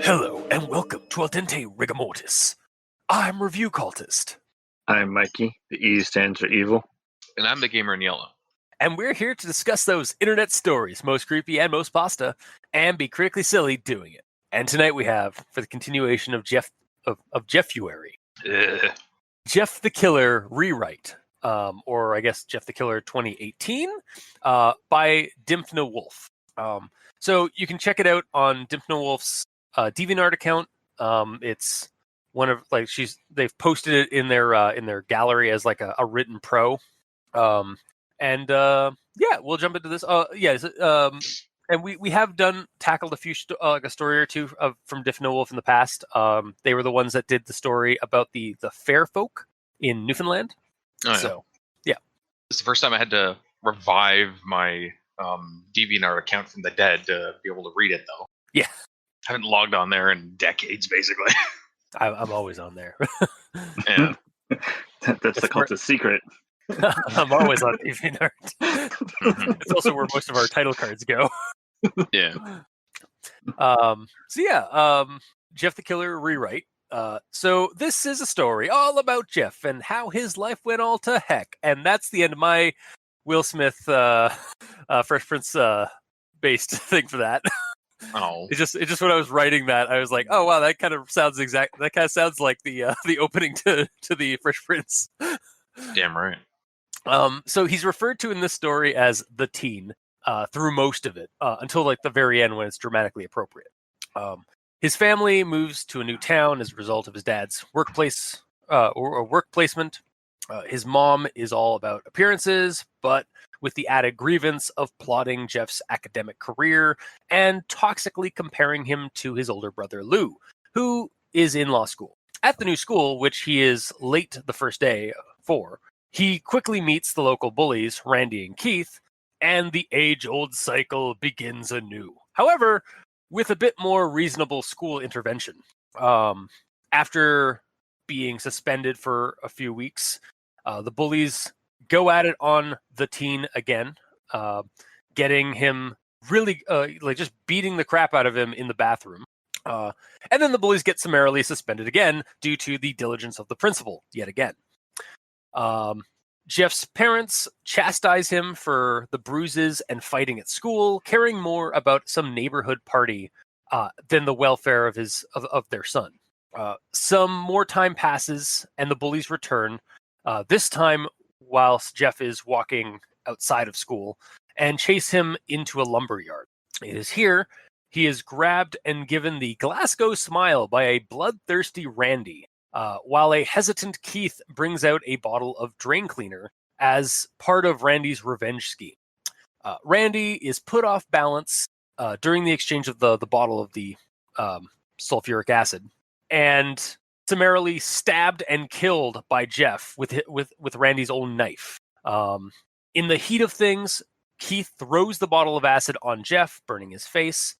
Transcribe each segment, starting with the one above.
Hello, and welcome to Al Dente Rigor Mortis. I'm Review Cultist. I'm Mikey. The E stands for evil. And I'm the gamer in yellow. And we're here to discuss those internet stories, most creepy and most pasta, and be critically silly doing it. And tonight we have, for the continuation of Jeffuary, Jeff the Killer Rewrite, or I guess Jeff the Killer 2018, by Dymphnawolf. So you can check it out on Dymphnawolf's Deviantart account. It's one of they've posted it in their gallery as like a written pro. We'll jump into this. And we have tackled a few a story or two from Dymphnawolf in the past. They were the ones that did the story about the fair folk in Newfoundland. Oh, yeah. So yeah, It's the first time I had to revive my DeviantArt account from the dead to be able to read it, though. Yeah. I haven't logged on there in decades, basically. I'm always on there. Yeah. That's the cultist secret. I'm always on Deviantart. It's also where most of our title cards go. Yeah. Jeff the Killer Rewrite. So this is a story all about Jeff and how his life went all to heck. And that's the end of my Will Smith Fresh Prince based thing for that. Oh. It's just when I was writing that, I was like, oh wow, that kind of sounds like the opening to the Fresh Prince. Damn right. So he's referred to in this story as the teen through most of it until like the very end when it's dramatically appropriate. His family moves to a new town as a result of his dad's workplace or work placement. His mom is all about appearances, but with the added grievance of plotting Jeff's academic career and toxically comparing him to his older brother Lou, who is in law school. At the new school, which he is late the first day for, he quickly meets the local bullies, Randy and Keith, and the age-old cycle begins anew. However, with a bit more reasonable school intervention. After being suspended for a few weeks, the bullies go at it on the teen again, getting him really just beating the crap out of him in the bathroom. And then the bullies get summarily suspended again due to the diligence of the principal yet again. Jeff's parents chastise him for the bruises and fighting at school, caring more about some neighborhood party than the welfare of their son. Some more time passes and the bullies return, this time whilst Jeff is walking outside of school, and chase him into a lumber yard. It is here he is grabbed and given the Glasgow smile by a bloodthirsty Randy, while a hesitant Keith brings out a bottle of drain cleaner as part of Randy's revenge scheme. Randy is put off balance during the exchange of the bottle of the sulfuric acid, and summarily stabbed and killed by Jeff with Randy's own knife. In the heat of things, Keith throws the bottle of acid on Jeff, burning his face.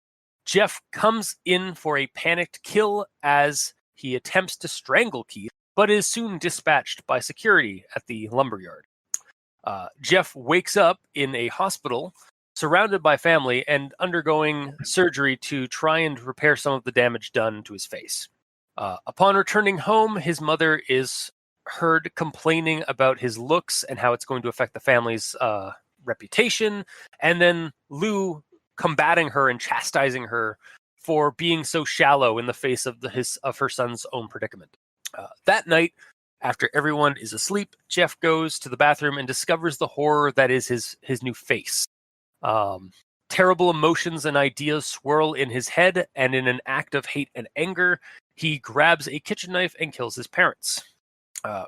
Jeff comes in for a panicked kill as he attempts to strangle Keith, but is soon dispatched by security at the lumberyard. Jeff wakes up in a hospital, surrounded by family, and undergoing surgery to try and repair some of the damage done to his face. Upon returning home, his mother is heard complaining about his looks and how it's going to affect the family's reputation, and then Lou combating her and chastising her for being so shallow in the face of her son's own predicament. That night, after everyone is asleep, Jeff goes to the bathroom and discovers the horror that is his new face. Terrible emotions and ideas swirl in his head, and in an act of hate and anger, he grabs a kitchen knife and kills his parents.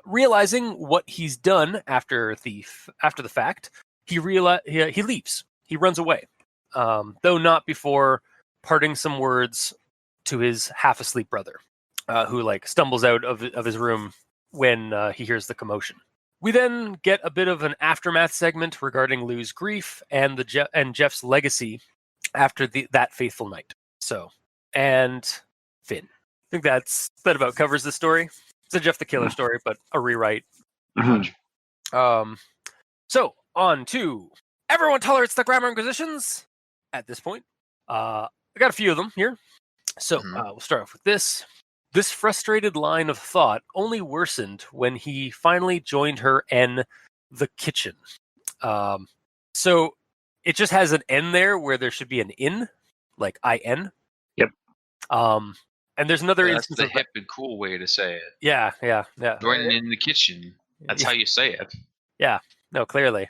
Realizing what he's done after the fact, he leaves. He runs away, though not before parting some words to his half-asleep brother, who stumbles out of his room when he hears the commotion. We then get a bit of an aftermath segment regarding Lou's grief and Jeff's legacy after that fateful night. So, and Finn. I think that about covers the story. It's a Jeff the Killer story, but a rewrite. Mm-hmm. So, on to Everyone Tolerates the Grammar Inquisitions at this point. I got a few of them here. So we'll start off with this. This frustrated line of thought only worsened when he finally joined her in the kitchen. So it just has an N there where there should be an in, like I-N. Yep. And there's another That's instance the of hip and cool way to say it. Yeah. Joining in the kitchen. That's how you say it. Yeah. No, clearly.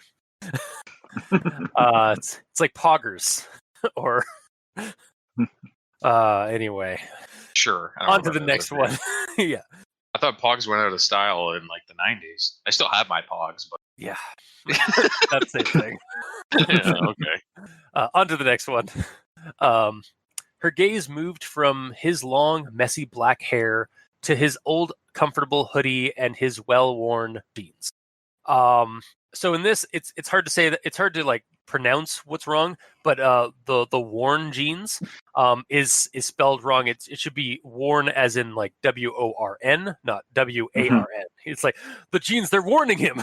It's like poggers, or anyway. Sure. On to the next one. Yeah. I thought Pogs went out of style in like the 90s. I still have my Pogs, but Yeah. That's the same thing. yeah, okay. On to the next one. Her gaze moved from his long, messy black hair to his old, comfortable hoodie and his well-worn jeans. So in this, it's hard to say that it's hard to like pronounce what's wrong, but the worn jeans is spelled wrong. It should be worn as in like WORN, not WARN. It's like the jeans, they're warning him.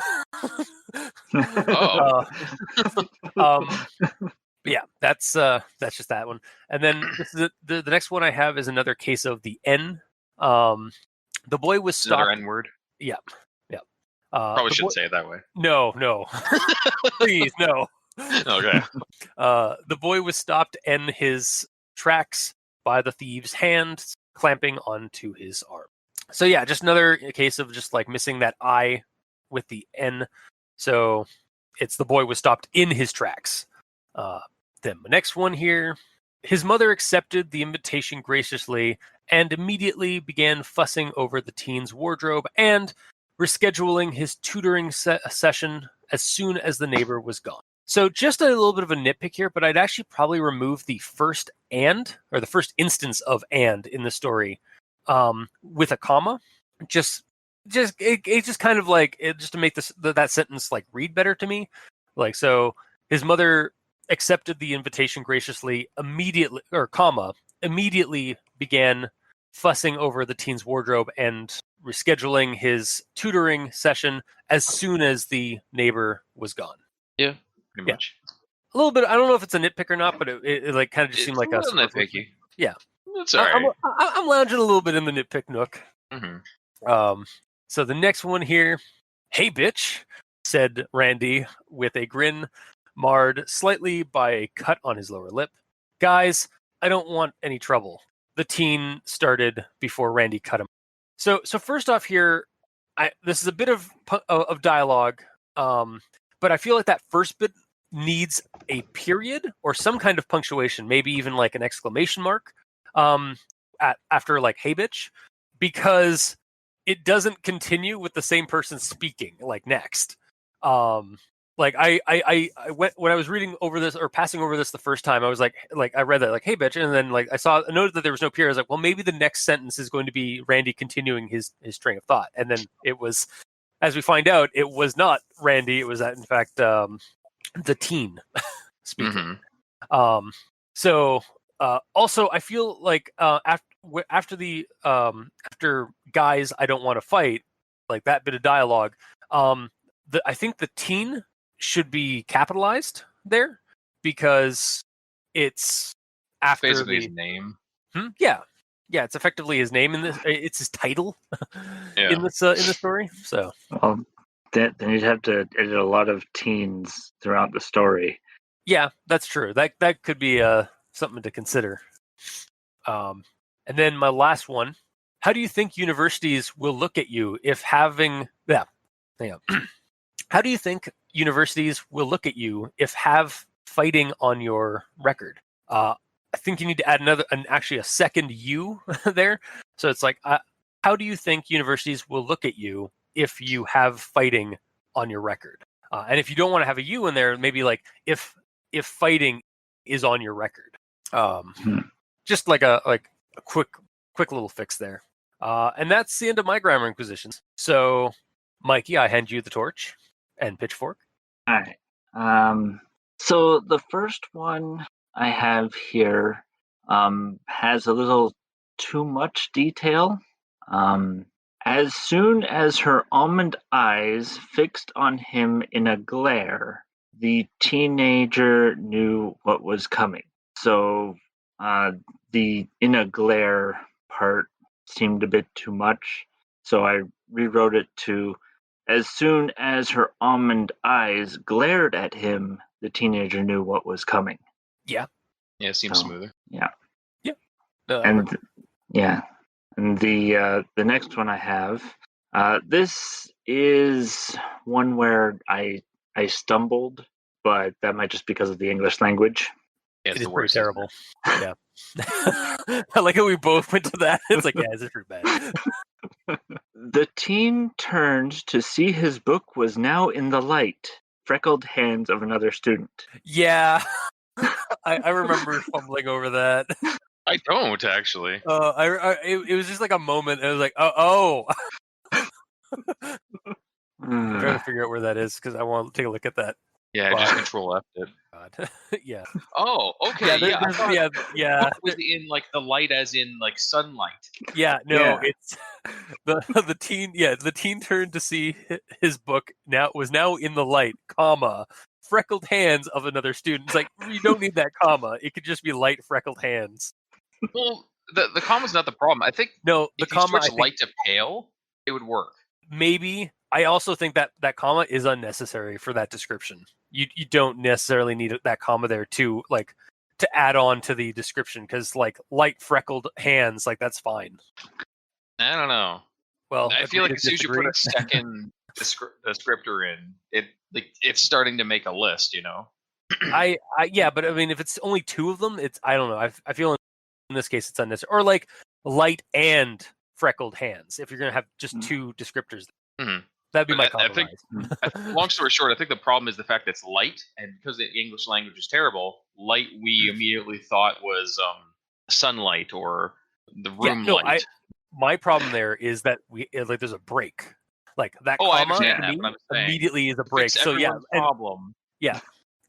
Yeah, that's just that one. And then this is the next one I have is another case of the N. The boy was stopped. Another N word. Yeah. Probably shouldn't say it that way. No. Please, no. Okay. The boy was stopped in his tracks by the thieves' hand clamping onto his arm. So yeah, just another case of just like missing that I with the N. So it's the boy was stopped in his tracks. Then the next one here. His mother accepted the invitation graciously and immediately began fussing over the teen's wardrobe and rescheduling his tutoring session as soon as the neighbor was gone. So just a little bit of a nitpick here, but I'd actually probably remove the first and, or the first instance of and in the story with a comma. Just kind of like, just to make that sentence like read better to me. Like, so his mother accepted the invitation graciously immediately, or comma, immediately began fussing over the teen's wardrobe and rescheduling his tutoring session as soon as the neighbor was gone. Yeah, pretty much. A little bit. I don't know if it's a nitpick or not, but it like kind of just seemed like a nitpicky. Yeah, that's all right. I'm lounging a little bit in the nitpick nook. Mm-hmm. So the next one here. Hey, bitch, said Randy with a grin marred slightly by a cut on his lower lip. Guys, I don't want any trouble. The teen started before Randy cut him. So first off here, this is a bit of dialogue, but I feel like that first bit needs a period or some kind of punctuation, maybe even like an exclamation mark after like "Hey bitch," because it doesn't continue with the same person speaking like next. Like I went when I was reading over this or passing over this the first time, I was like I read that like "Hey bitch," and then like I noted that there was no period. I was like, well, maybe the next sentence is going to be Randy continuing his train of thought, and then it was, as we find out, it was not Randy. It was in fact the teen speaking. Mm-hmm. So also I feel like after guys, I don't want to fight, like that bit of dialogue. I think the teen should be capitalized there because it's after basically his name. Yeah, it's effectively his name in this. It's his title in this story. So, then you'd have to edit a lot of teens throughout the story. Yeah, that's true. That could be something to consider. And then my last one: how do you think universities will look at you if having How do you think universities will look at you if have fighting on your record? I think you need to add actually a second U there. So it's like, how do you think universities will look at you if you have fighting on your record? And if you don't want to have a U in there, maybe like if fighting is on your record. Just like a quick little fix there. And that's the end of my grammar inquisitions. So, Mikey, I hand you the torch and pitchfork. All right. So the first one I have here has a little too much detail. As soon as her almond eyes fixed on him in a glare, the teenager knew what was coming. So the in a glare part seemed a bit too much, so I rewrote it to as soon as her almond eyes glared at him, the teenager knew what was coming. Yeah. Yeah, it seems So, smoother. Yeah. No, that And works. yeah. And the next one I have, this is one where I stumbled, but that might just because of the English language. Yeah, It it's is the pretty worst. isn't terrible. Yeah. I like how we both went to that. It's like, yeah, it's pretty bad. The teen turned to see his book was now in the light, freckled hands of another student. Yeah. I remember fumbling over that. I don't actually. It was just like a moment. I was like, oh. I'm trying to figure out where that is because I want to take a look at that. Yeah, Wow. just Control F it. God. Yeah. Oh, okay. Yeah, Yeah, I thought yeah. book was in like the light, as in like sunlight. Yeah, no, Yeah. it's the teen. Yeah, the teen turned to see his book was now in the light, comma, freckled hands of another student. It's like you don't need that comma. It could just be light freckled hands. Well, the comma's not the problem. I think No, the if you comma. switch light to pale, it would work. Maybe. I also think that comma is unnecessary for that description. You don't necessarily need that comma there to add on to the description because like light freckled hands, like that's fine. I don't know. Well, I feel agree like to as soon as you put disagree. a second descriptor in, it's starting to make a list. Yeah, but I mean, if it's only two of them, I don't know. I feel in this case it's unnecessary. Or like light and freckled hands. If you're gonna have just two descriptors, that'd be my compromise. Long story short, I think the problem is the fact that it's light, and because the English language is terrible, light we immediately thought was sunlight or the room light. My problem there is that there's a break. Like that I comma understand to that, me but I'm saying immediately is a break. fix So yeah, everyone's problem. Yeah.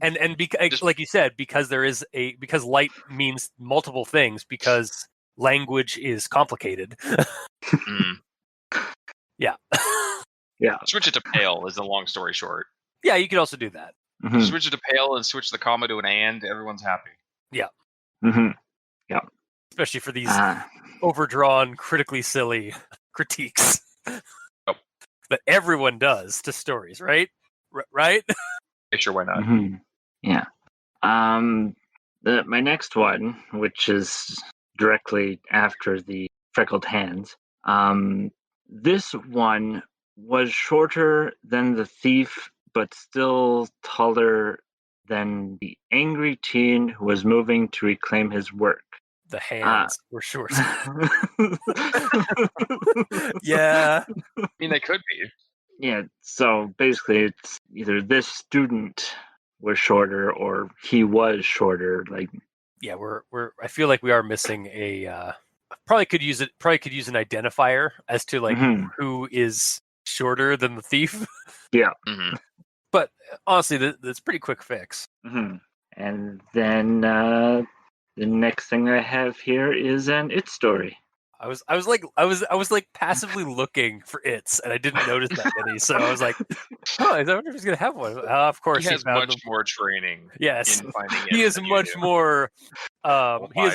And because, like you said, because because light means multiple things, because language is complicated. Yeah. Yeah. Switch it to pale is the long story short. Yeah, you could also do that. Mm-hmm. Switch it to pale and switch the comma to an and. Everyone's happy. Yeah. Mm-hmm. Yeah. Especially for these overdrawn, critically silly critiques that everyone does to stories, right? Right? Yeah, sure, why not? Mm-hmm. Yeah. My next one, which is directly after the freckled hands, this one was shorter than the thief, but still taller than the angry teen who was moving to reclaim his work. The hands were short. Yeah. I mean, they could be. Yeah, so basically it's either this student was shorter or he was shorter. Like, yeah, I feel like we are missing a probably could use an identifier as to like who is shorter than the thief. Yeah. But honestly, that's a pretty quick fix. And then the next thing I have here is an it story. I was like passively looking for its, and I didn't notice that many. So I was like, "Oh, I wonder if he's gonna have one." Of course, he has much more training. Yes, in finding he is much more.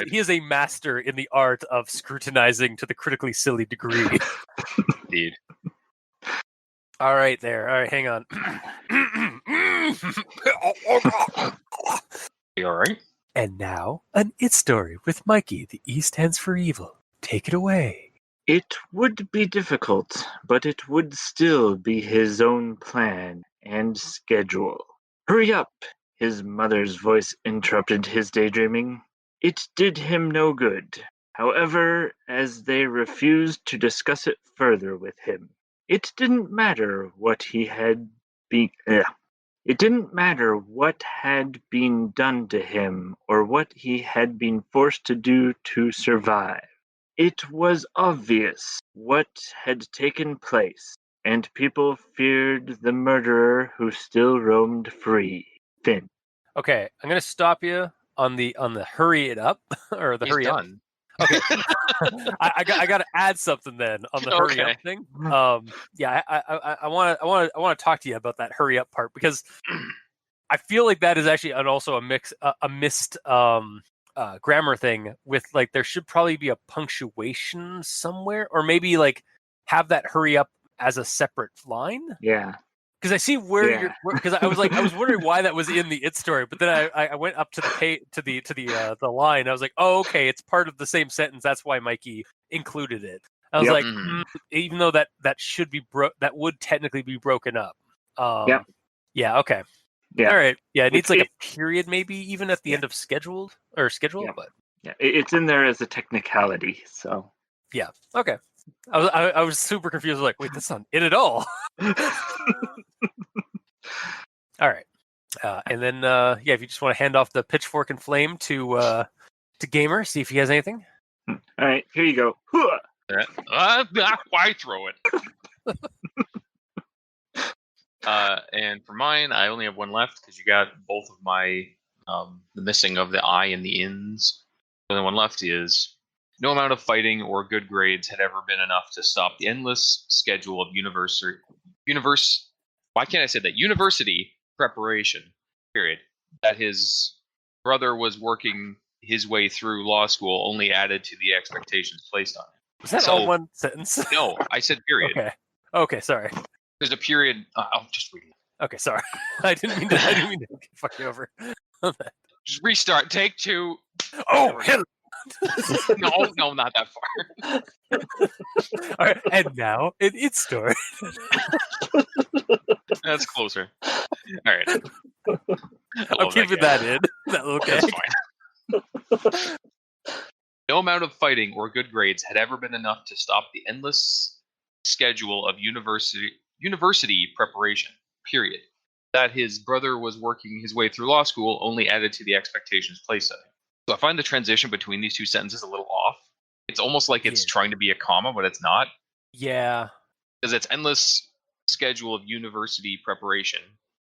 He is a master in the art of scrutinizing to the critically silly degree. Indeed. All right, hang on. You all right? And now, an it story with Mikey, the E stands for evil. Take it away. It would be difficult, but it would still be his own plan and schedule. Hurry up! His mother's voice interrupted his daydreaming. It did him no good. However, as they refused to discuss it further with him, it didn't matter what had been done to him or what he had been forced to do to survive. It was obvious what had taken place, and people feared the murderer who still roamed free. Finn. Okay, I'm gonna stop you on the hurry it up or the He's hurry done. up. Okay, I got to add something then on the hurry up thing. Yeah, I want to talk to you about that hurry up part because I feel like that is actually also a missed grammar thing with like there should probably be a punctuation somewhere, or maybe like have that hurry up as a separate line. Yeah. Because I see where you're, because I was wondering why that was in the it story, but then I went up to the line. I was like, oh, okay, it's part of the same sentence. That's why Mikey included it. I was like, even though that should be that would technically be broken up. Yeah. Okay. Yeah. All right. Yeah. It needs like a period, maybe even at the end of scheduled. But yeah, it's in there as a technicality. So yeah. Okay. I was super confused. I was like, wait, that's not it at all. All right. And then, if you just want to hand off the pitchfork and flame to Gamer, see if he has anything. All right, here you go. Why throw it? And for mine, I only have one left because you got both of my the missing of the I and the ins. The only one left is no amount of fighting or good grades had ever been enough to stop the endless schedule of university preparation, period. That his brother was working his way through law school only added to the expectations placed on him. Was that all one sentence? No, I said period. Okay, sorry. There's a period. I'll just read it. Okay, sorry. I didn't mean to fuck you over. Just restart. Take two. Oh, hell. No, not that far. All right, and now it's story. That's closer. All right. I'm keeping that in. That little gag. That's fine. No amount of fighting or good grades had ever been enough to stop the endless schedule of university preparation, period. That his brother was working his way through law school only added to the expectations placed on him. So I find the transition between these two sentences a little off. It's almost like it's trying to be a comma, but it's not. Yeah. Because it's endless schedule of university preparation,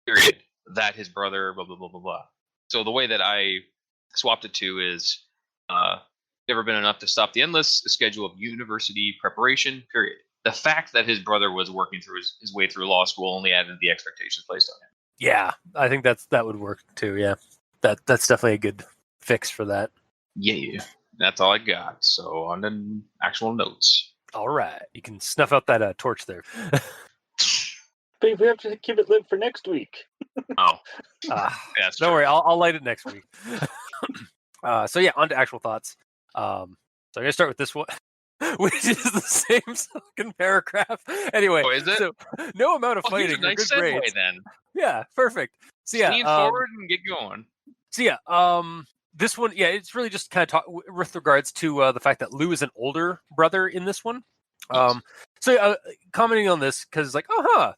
period. That his brother, blah, blah, blah, blah, blah. So the way that I swapped it to is never been enough to stop the endless schedule of university preparation, period. The fact that his brother was working through his way through law school only added the expectations placed on him. Yeah, I think that would work too, yeah. That's definitely a good fix for that. Yeah, that's all I got. So on the actual notes. All right, you can snuff out that torch there. But we have to keep it lit for next week. Oh, don't worry, I'll light it next week. So yeah, on to actual thoughts. So I'm gonna start with this one, which is the same fucking paragraph. Anyway, is it? So no amount of fighting. Nice good segue grades. Then. Yeah, perfect. So yeah, lean forward and get going. So yeah, this one, yeah, it's really just kind of with regards to the fact that Lou is an older brother in this one. So commenting on this because like,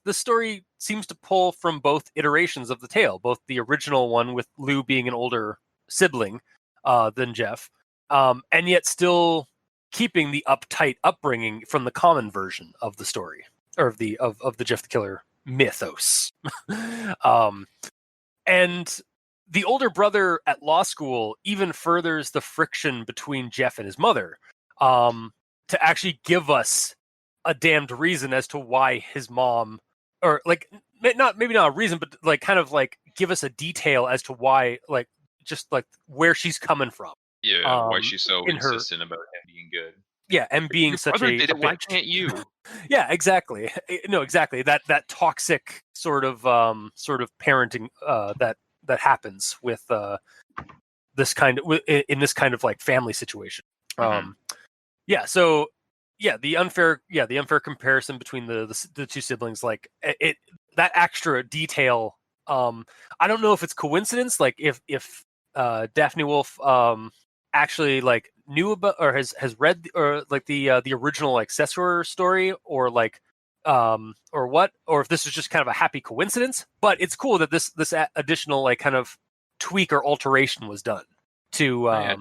this story seems to pull from both iterations of the tale, both the original one with Lou being an older sibling than Jeff, and yet still keeping the uptight upbringing from the common version of the story or of the Jeff the Killer mythos. And the older brother at law school even furthers the friction between Jeff and his mother, to actually give us a damned reason as to why his mom, or like maybe not a reason, but like kind of like give us a detail as to why, like just like where she's coming from. Yeah, why she's so insistent about him being good. Yeah, and being Your such brother a did it, bitch. why can't you? Yeah, exactly. No, exactly. That toxic sort of parenting that happens with this kind of in this kind of like family situation. Yeah. So yeah, the unfair comparison between the two siblings, like that extra detail. I don't know if it's coincidence, like if Dymphnawolf actually like knew about or has read or like the original like Jeffuary story or like or what, or if this is just kind of a happy coincidence. But it's cool that this additional like kind of tweak or alteration was done to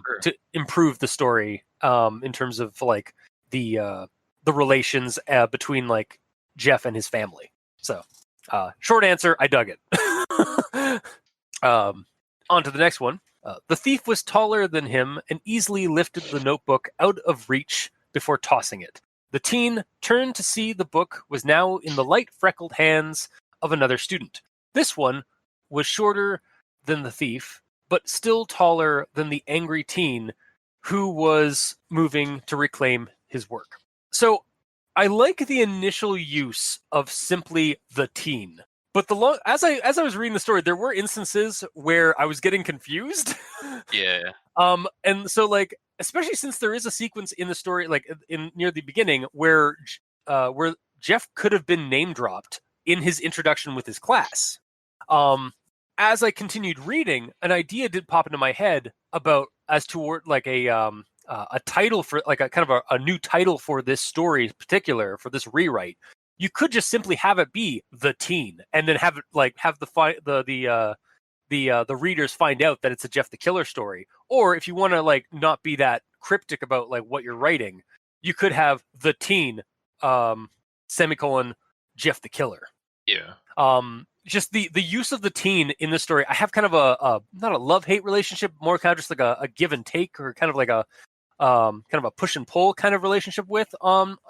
improve the story in terms of like the relations between like Jeff and his family. So short answer, I dug it. On to the next one. The thief was taller than him and easily lifted the notebook out of reach before tossing it. The teen turned to see the book was now in the light freckled hands of another student. This one was shorter than the thief but still taller than the angry teen who was moving to reclaim his work. So I like the initial use of simply the teen. But as I was reading the story, there were instances where I was getting confused. Yeah. And so like, especially since there is a sequence in the story, like in near the beginning, where Jeff could have been name dropped in his introduction with his class. As I continued reading, an idea did pop into my head about as toward like a title for like a kind of a new title for this story, in particular for this rewrite. You could just simply have it be the teen, and then have it like have the readers find out that it's a Jeff the Killer story. Or if you want to like not be that cryptic about like what you're writing, you could have the teen semicolon Jeff the Killer. Yeah. Just the use of the teen in this story, I have kind of a not a love-hate relationship, more kind of just like a give and take, or kind of like a kind of a push and pull kind of relationship with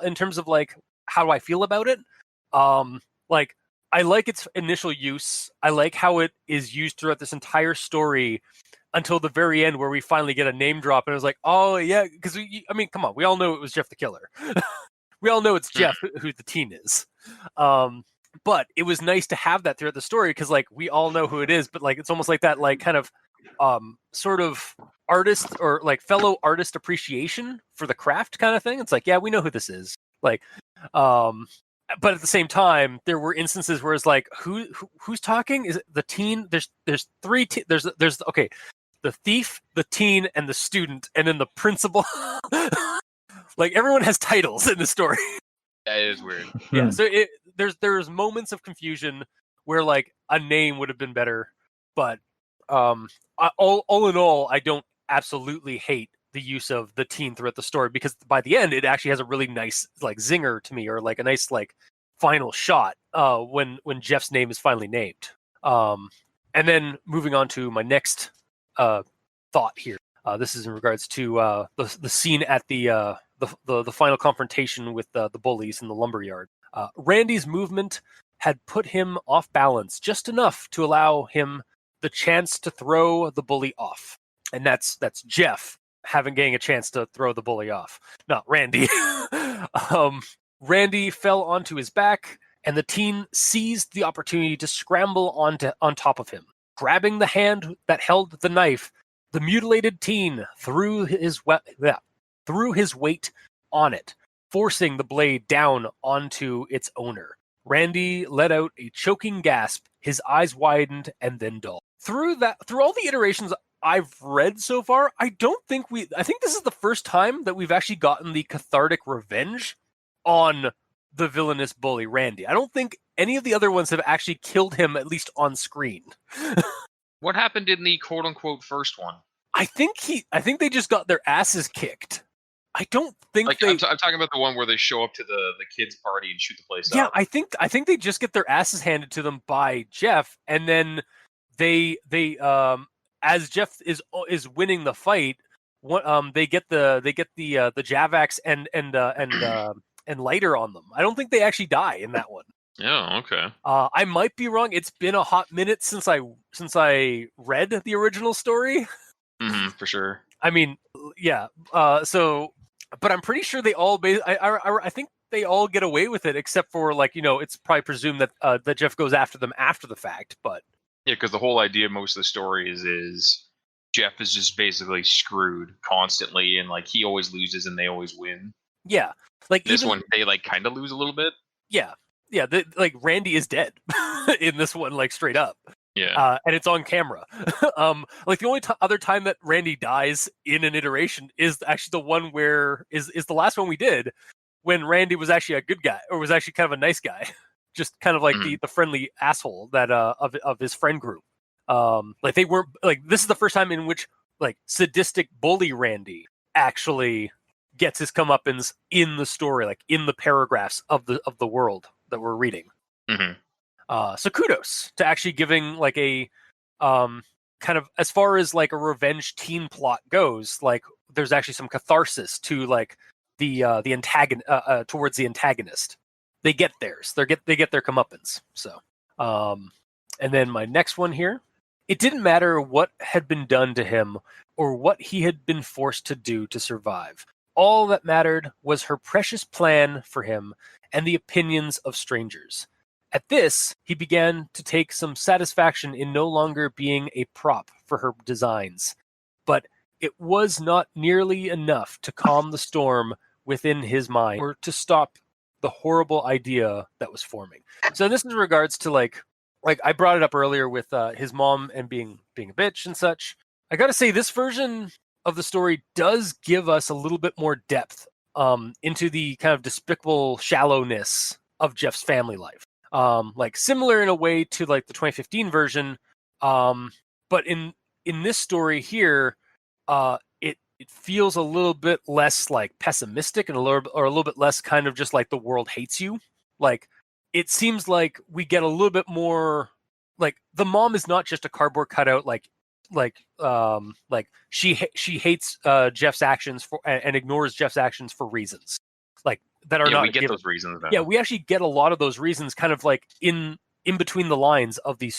in terms of like how do I feel about it. Like I like its initial use. I like how it is used throughout this entire story until the very end, where we finally get a name drop, and it was like, oh yeah, because I mean, come on, we all know it was Jeff the Killer. We all know it's Jeff who the teen is. But it was nice to have that throughout the story, because like we all know who it is, but like it's almost like that like kind of sort of artist or like fellow artist appreciation for the craft kind of thing. It's like, yeah, we know who this is. Like but at the same time, there were instances where it's like, who's talking? Is it the teen? There's three. There's okay, the thief, the teen, and the student, and then the principal. Like everyone has titles in the story. That is weird. Yeah, so there's moments of confusion where like a name would have been better, but all in all, I don't absolutely hate the use of the teen throughout the story, because by the end it actually has a really nice like zinger to me, or like a nice like final shot when Jeff's name is finally named. And then moving on to my next thought here. This is in regards to the scene at the final confrontation with the bullies in the lumberyard. Randy's movement had put him off balance just enough to allow him the chance to throw the bully off. And that's Jeff getting a chance to throw the bully off, not Randy. Randy fell onto his back, and the teen seized the opportunity to scramble on top of him. Grabbing the hand that held the knife, the mutilated teen threw his weight on it, forcing the blade down onto its owner. Randy let out a choking gasp, his eyes widened and then dulled. Through all the iterations I've read so far, I think this is the first time that we've actually gotten the cathartic revenge on the villainous bully Randy. I don't think any of the other ones have actually killed him, at least on screen. What happened in the quote unquote first one? I think they just got their asses kicked. I don't think like I'm talking about the one where they show up to the kids' party and shoot the place up. Yeah, I think they just get their asses handed to them by Jeff, and then they as Jeff is winning the fight, they get the Javax and lighter on them. I don't think they actually die in that one. Oh, okay. I might be wrong. It's been a hot minute since I read the original story. For sure. I mean, yeah. But I'm pretty sure they all. I think they all get away with it, except for like it's probably presumed that Jeff goes after them after the fact. But yeah, because the whole idea of most of the stories is Jeff is just basically screwed constantly, and like he always loses and they always win. Yeah, like this one they like kind of lose a little bit. Yeah. Like Randy is dead in this one, like straight up. Yeah, and it's on camera. Like the only other time that Randy dies in an iteration is actually the one where is the last one we did, when Randy was actually a good guy, or was actually kind of a nice guy, just kind of like the friendly asshole that of his friend group. Like they weren't like this is the first time in which like sadistic bully Randy actually gets his comeuppance in the story, like in the paragraphs of the world that we're reading. So kudos to actually giving like a kind of, as far as like a revenge teen plot goes, like there's actually some catharsis to like the antagonist towards the antagonist. They get theirs. They get their comeuppance. So and then my next one here it didn't matter what had been done to him or what he had been forced to do to survive. All that mattered was her precious plan for him and the opinions of strangers. At this, he began to take some satisfaction in no longer being a prop for her designs. But it was not nearly enough to calm the storm within his mind or to stop the horrible idea that was forming. So this is in regards to like I brought it up earlier with his mom and being a bitch and such. I got to say, this version of the story does give us a little bit more depth into the kind of despicable shallowness of Jeff's family life. Like similar in a way to like the 2015 version, but in this story here, it feels a little bit less like pessimistic and a little bit less kind of just like the world hates you. Like it seems like we get a little bit more like the mom is not just a cardboard cutout like she hates Jeff's actions for and ignores Jeff's actions for reasons like that are not we get given. those reasons now. Yeah, we actually get a lot of those reasons kind of like in between the lines of this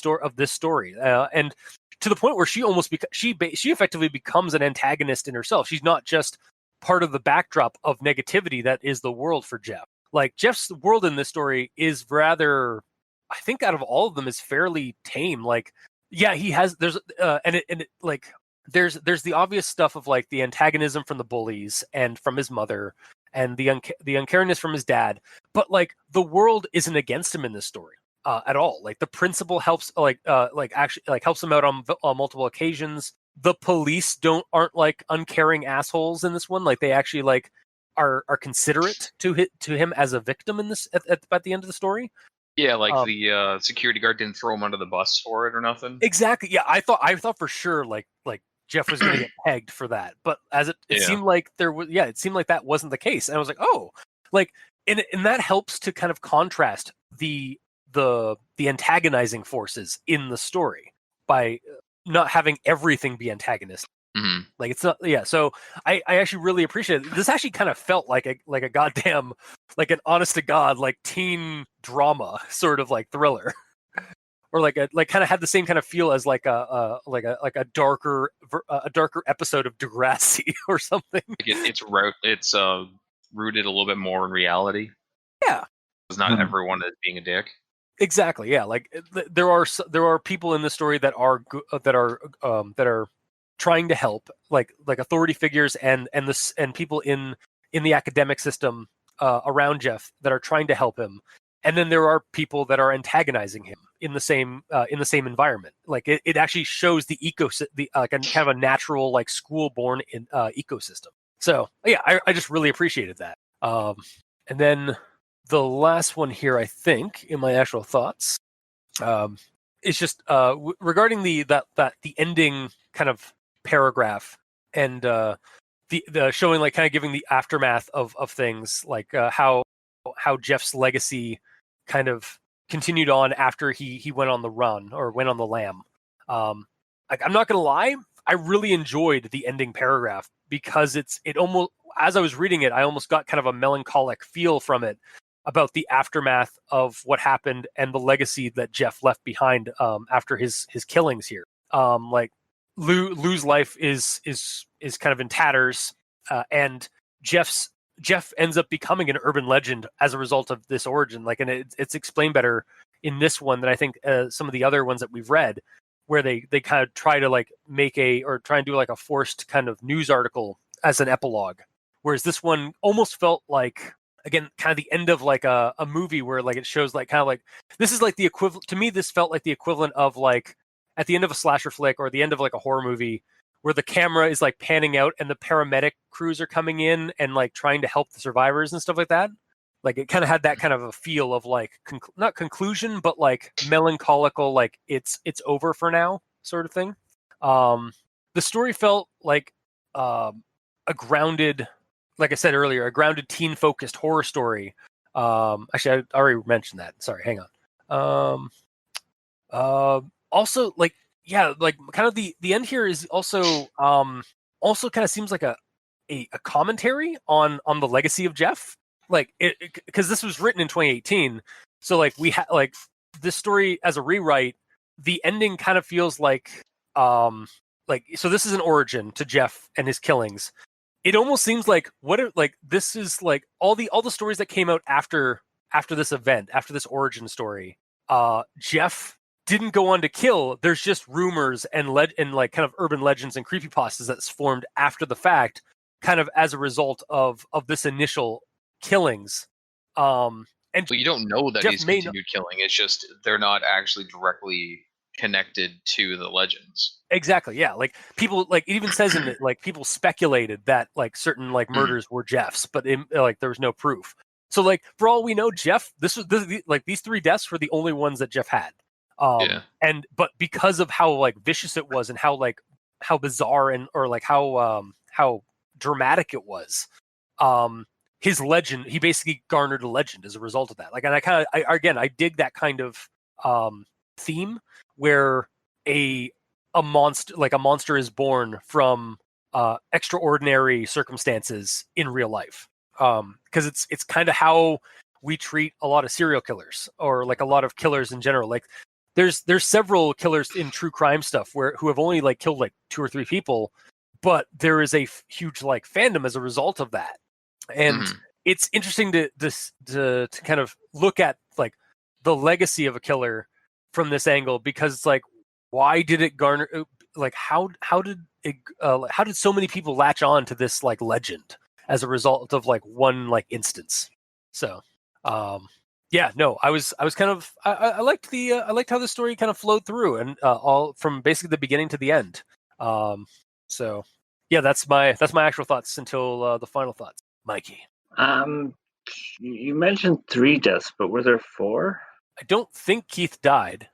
story, and to the point where she almost she effectively becomes an antagonist in herself. She's not just part of the backdrop of negativity that is the world for Jeff. Like Jeff's world in this story is rather, I think, out of all of them, is fairly tame. Like, yeah, he has there's the obvious stuff of like the antagonism from the bullies and from his mother and the uncaringness from his dad, but like the world isn't against him in this story. At all. Like the principal helps helps him out on multiple occasions. The police aren't like uncaring assholes in this one. Like they actually like are considerate to him as a victim in this at the end of the story. Yeah, like the security guard didn't throw him under the bus for it or nothing. Exactly. Yeah, I thought for sure like Jeff was going to get pegged for that, but as it seemed like it seemed like that wasn't the case, and I was like, oh, like and that helps to kind of contrast the antagonizing forces in the story by not having everything be antagonist. Mm-hmm. Like it's not, yeah. So I actually really appreciate it. This actually kind of felt like a goddamn, like an honest to God, like teen drama sort of like thriller, or like kind of had the same kind of feel as like a darker episode of Degrassi or something. It's rooted a little bit more in reality. Yeah, because not everyone is being a dick. Exactly. Yeah. Like there are people in the story that are trying to help, like authority figures and people in the academic system around Jeff that are trying to help him, and then there are people that are antagonizing him in the same environment. Like it actually shows the like a kind of a natural like school born in ecosystem. So yeah, I just really appreciated that. And then the last one here, I think, in my actual thoughts, is just regarding the ending kind of paragraph and the showing like kind of giving the aftermath of things, like how Jeff's legacy kind of continued on after he went on the run or went on the lam. Like I'm not gonna lie, I really enjoyed the ending paragraph because it almost, as I was reading it, I almost got kind of a melancholic feel from it about the aftermath of what happened and the legacy that Jeff left behind after his killings here. Like Lou's life is kind of in tatters, and Jeff ends up becoming an urban legend as a result of this origin. Like, and it's explained better in this one than I think some of the other ones that we've read, where they kind of try to like try and do like a forced kind of news article as an epilogue. Whereas this one almost felt like, again, kind of the end of like a movie where like it shows like kind of like, this is like the equivalent, to me, this felt like the equivalent of like at the end of a slasher flick or the end of like a horror movie where the camera is like panning out and the paramedic crews are coming in and like trying to help the survivors and stuff like that. Like it kind of had that kind of a feel of like, not conclusion, but like melancholical, like it's over for now sort of thing. The story felt like a grounded, like I said earlier, a grounded teen-focused horror story. Actually, I already mentioned that. Sorry, hang on. Also, like, yeah, like kind of the end here is also kind of seems like a commentary on the legacy of Jeff. Like, because this was written in 2018, so like we had like this story as a rewrite the ending kind of feels like so this is an origin to Jeff and his killings. It almost seems like this is like all the stories that came out after this event, after this origin story. Jeff didn't go on to kill. There's just rumors and like kind of urban legends and creepypastas that's formed after the fact, kind of as a result of this initial killings. And you don't know that Jeff he's continued killing. It's just they're not actually directly connected to the legends. Exactly, yeah. Like people, like it even says in it, like people speculated that like certain like murders were Jeff's, but like there was no proof. So like for all we know, Jeff, this like these 3 deaths were the only ones that Jeff had. But because of how like vicious it was and how bizarre and or like how dramatic it was, his legend, he basically garnered a legend as a result of that. Like, and I dig that kind of theme where a monster is born from extraordinary circumstances in real life. Because it's kind of how we treat a lot of serial killers or like a lot of killers in general. Like there's several killers in true crime stuff who have only like killed like 2 or 3 people, but there is a huge like fandom as a result of that. And it's interesting to kind of look at like the legacy of a killer from this angle, because it's like, why did it garner, like how did so many people latch on to this like legend as a result of like one like instance? So I liked how the story kind of flowed through and all from basically the beginning to the end. So yeah, that's my actual thoughts until the final thoughts. Mikey. You mentioned 3 deaths, but were there 4? I don't think Keith died.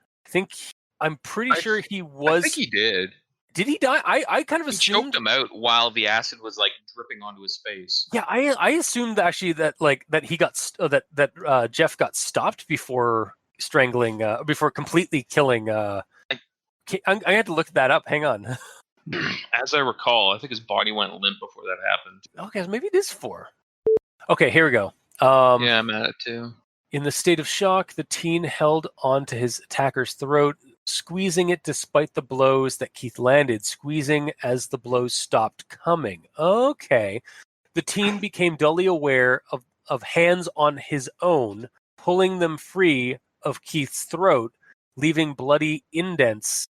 I'm pretty sure he was. I think he did. Did he die? I kind of assumed choked him out while the acid was like dripping onto his face. Yeah, I assumed actually that he got that Jeff got stopped before strangling, before completely killing. I had to look that up. Hang on. As I recall, I think his body went limp before that happened. Okay, so maybe it is 4. Okay, here we go. Yeah, I'm at it too. In the state of shock, the teen held onto his attacker's throat, squeezing it despite the blows that Keith landed, squeezing as the blows stopped coming. Okay. The teen became dully aware of hands on his own, pulling them free of Keith's throat, leaving bloody indents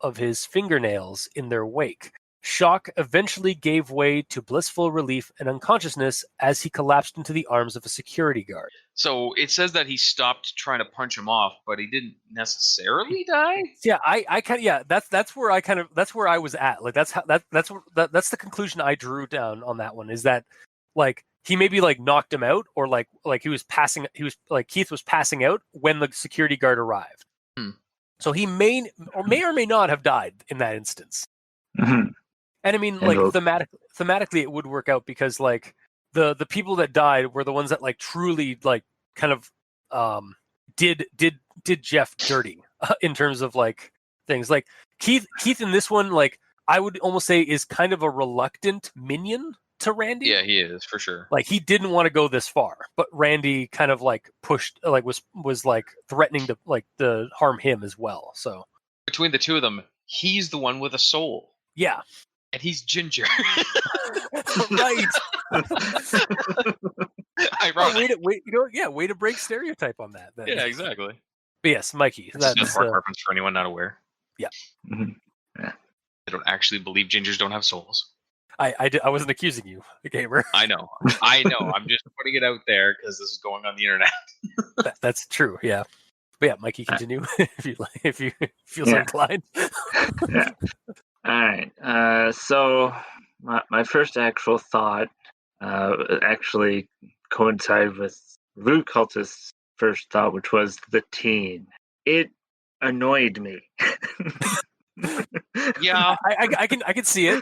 of his fingernails in their wake. Shock eventually gave way to blissful relief and unconsciousness as he collapsed into the arms of a security guard. So it says that he stopped trying to punch him off, but he didn't necessarily die. Yeah, that's where I was at. Like that's the conclusion I drew down on that one, is that like he maybe like knocked him out, or like Keith was passing out when the security guard arrived. So he may or may not have died in that instance. Mm-hmm. And I mean, like thematically, it would work out because like the people that died were the ones that like truly like kind of did Jeff dirty in terms of like things. Like Keith in this one, like I would almost say is kind of a reluctant minion to Randy. Yeah, he is for sure. Like he didn't want to go this far, but Randy kind of like pushed, like was like threatening to harm him as well. So between the two of them, he's the one with a soul. Yeah. And he's ginger. Right. Ironic. Way to break stereotype on that. Then. Yeah, exactly. But yes, Mikey. That's just a reference for anyone not aware. Yeah. Mm-hmm. Yeah. I don't actually believe gingers don't have souls. I wasn't accusing you, gamer. I know. I'm just putting it out there because this is going on the internet. That's true. Yeah. But yeah, Mikey, continue if you feel so inclined. Yeah. All right. So my first actual thought actually coincided with Voodoo Cultist's first thought, which was the teen. It annoyed me. Yeah, I can see it.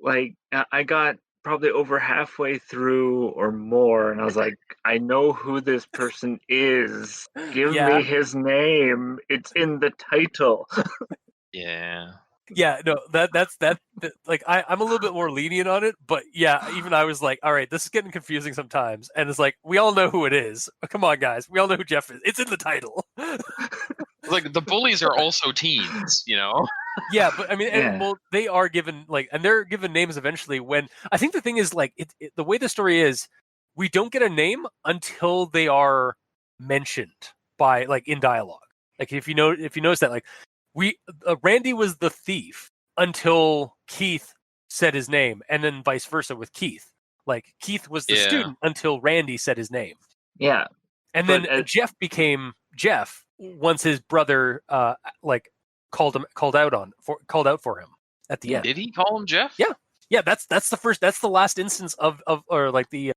Like I got probably over halfway through or more, and I was like, I know who this person is. Give me his name. It's in the title. Yeah. Yeah, no, that's like I'm a little bit more lenient on it, but yeah, even I was like, all right, this is getting confusing sometimes, and it's like we all know who it is. Come on, guys, we all know who Jeff is. It's in the title. Like the bullies are also teens, you know. Yeah, but I mean, Yeah. well, they are given and they're given names eventually. When I think the thing is the way the story is, we don't get a name until they are mentioned by in dialogue. Like if you notice that Randy was the thief until Keith said his name, and then vice versa with Keith. Like Keith was the student until Randy said his name. Yeah. And then Jeff became Jeff once his brother called out for him at the end. Did he call him Jeff? Yeah. That's the last instance of the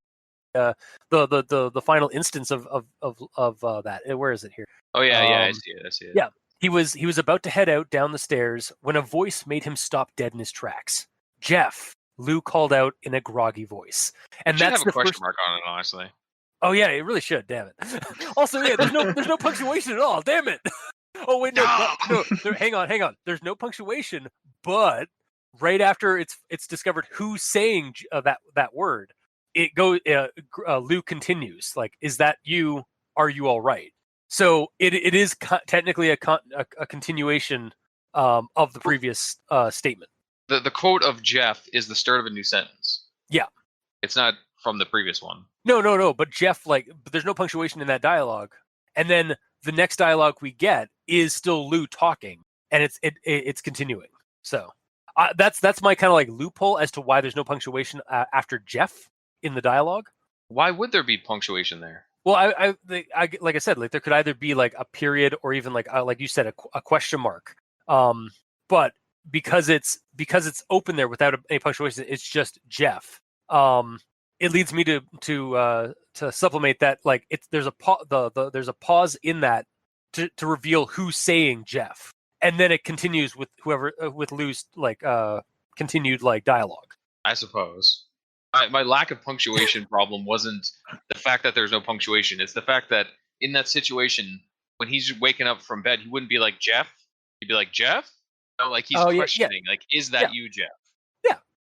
final instance of that. Where is it here? Oh yeah, I see it. Yeah, he was about to head out down the stairs when a voice made him stop dead in his tracks. Jeff, Lou called out in a groggy voice, and that's have a question mark on it, honestly. Oh yeah, it really should. Damn it. Also, yeah, there's no punctuation at all. Damn it. Oh wait, no. Hang on. There's no punctuation, but right after it's discovered who's saying that word, it goes. Lou continues like, "Is that you? Are you all right?" So it is technically a continuation of the previous statement. The quote of Jeff is the start of a new sentence. Yeah, it's not from the previous one. No. But Jeff, but there's no punctuation in that dialogue, and then the next dialogue we get is still Lou talking, and it's continuing. So that's my kind of loophole as to why there's no punctuation after Jeff in the dialogue. Why would there be punctuation there? Well, I like I said, there could either be a period or even like you said, a question mark. But because it's open there without any punctuation, it's just Jeff. It leads me to supplement that there's a pause in that to reveal who's saying Jeff, and then it continues with whoever with Lou's continued dialogue. I suppose my lack of punctuation problem wasn't the fact that there's no punctuation. It's the fact that in that situation, when he's waking up from bed, he wouldn't be like Jeff. He'd be like Jeff. No, he's questioning. Yeah. Is that you, Jeff?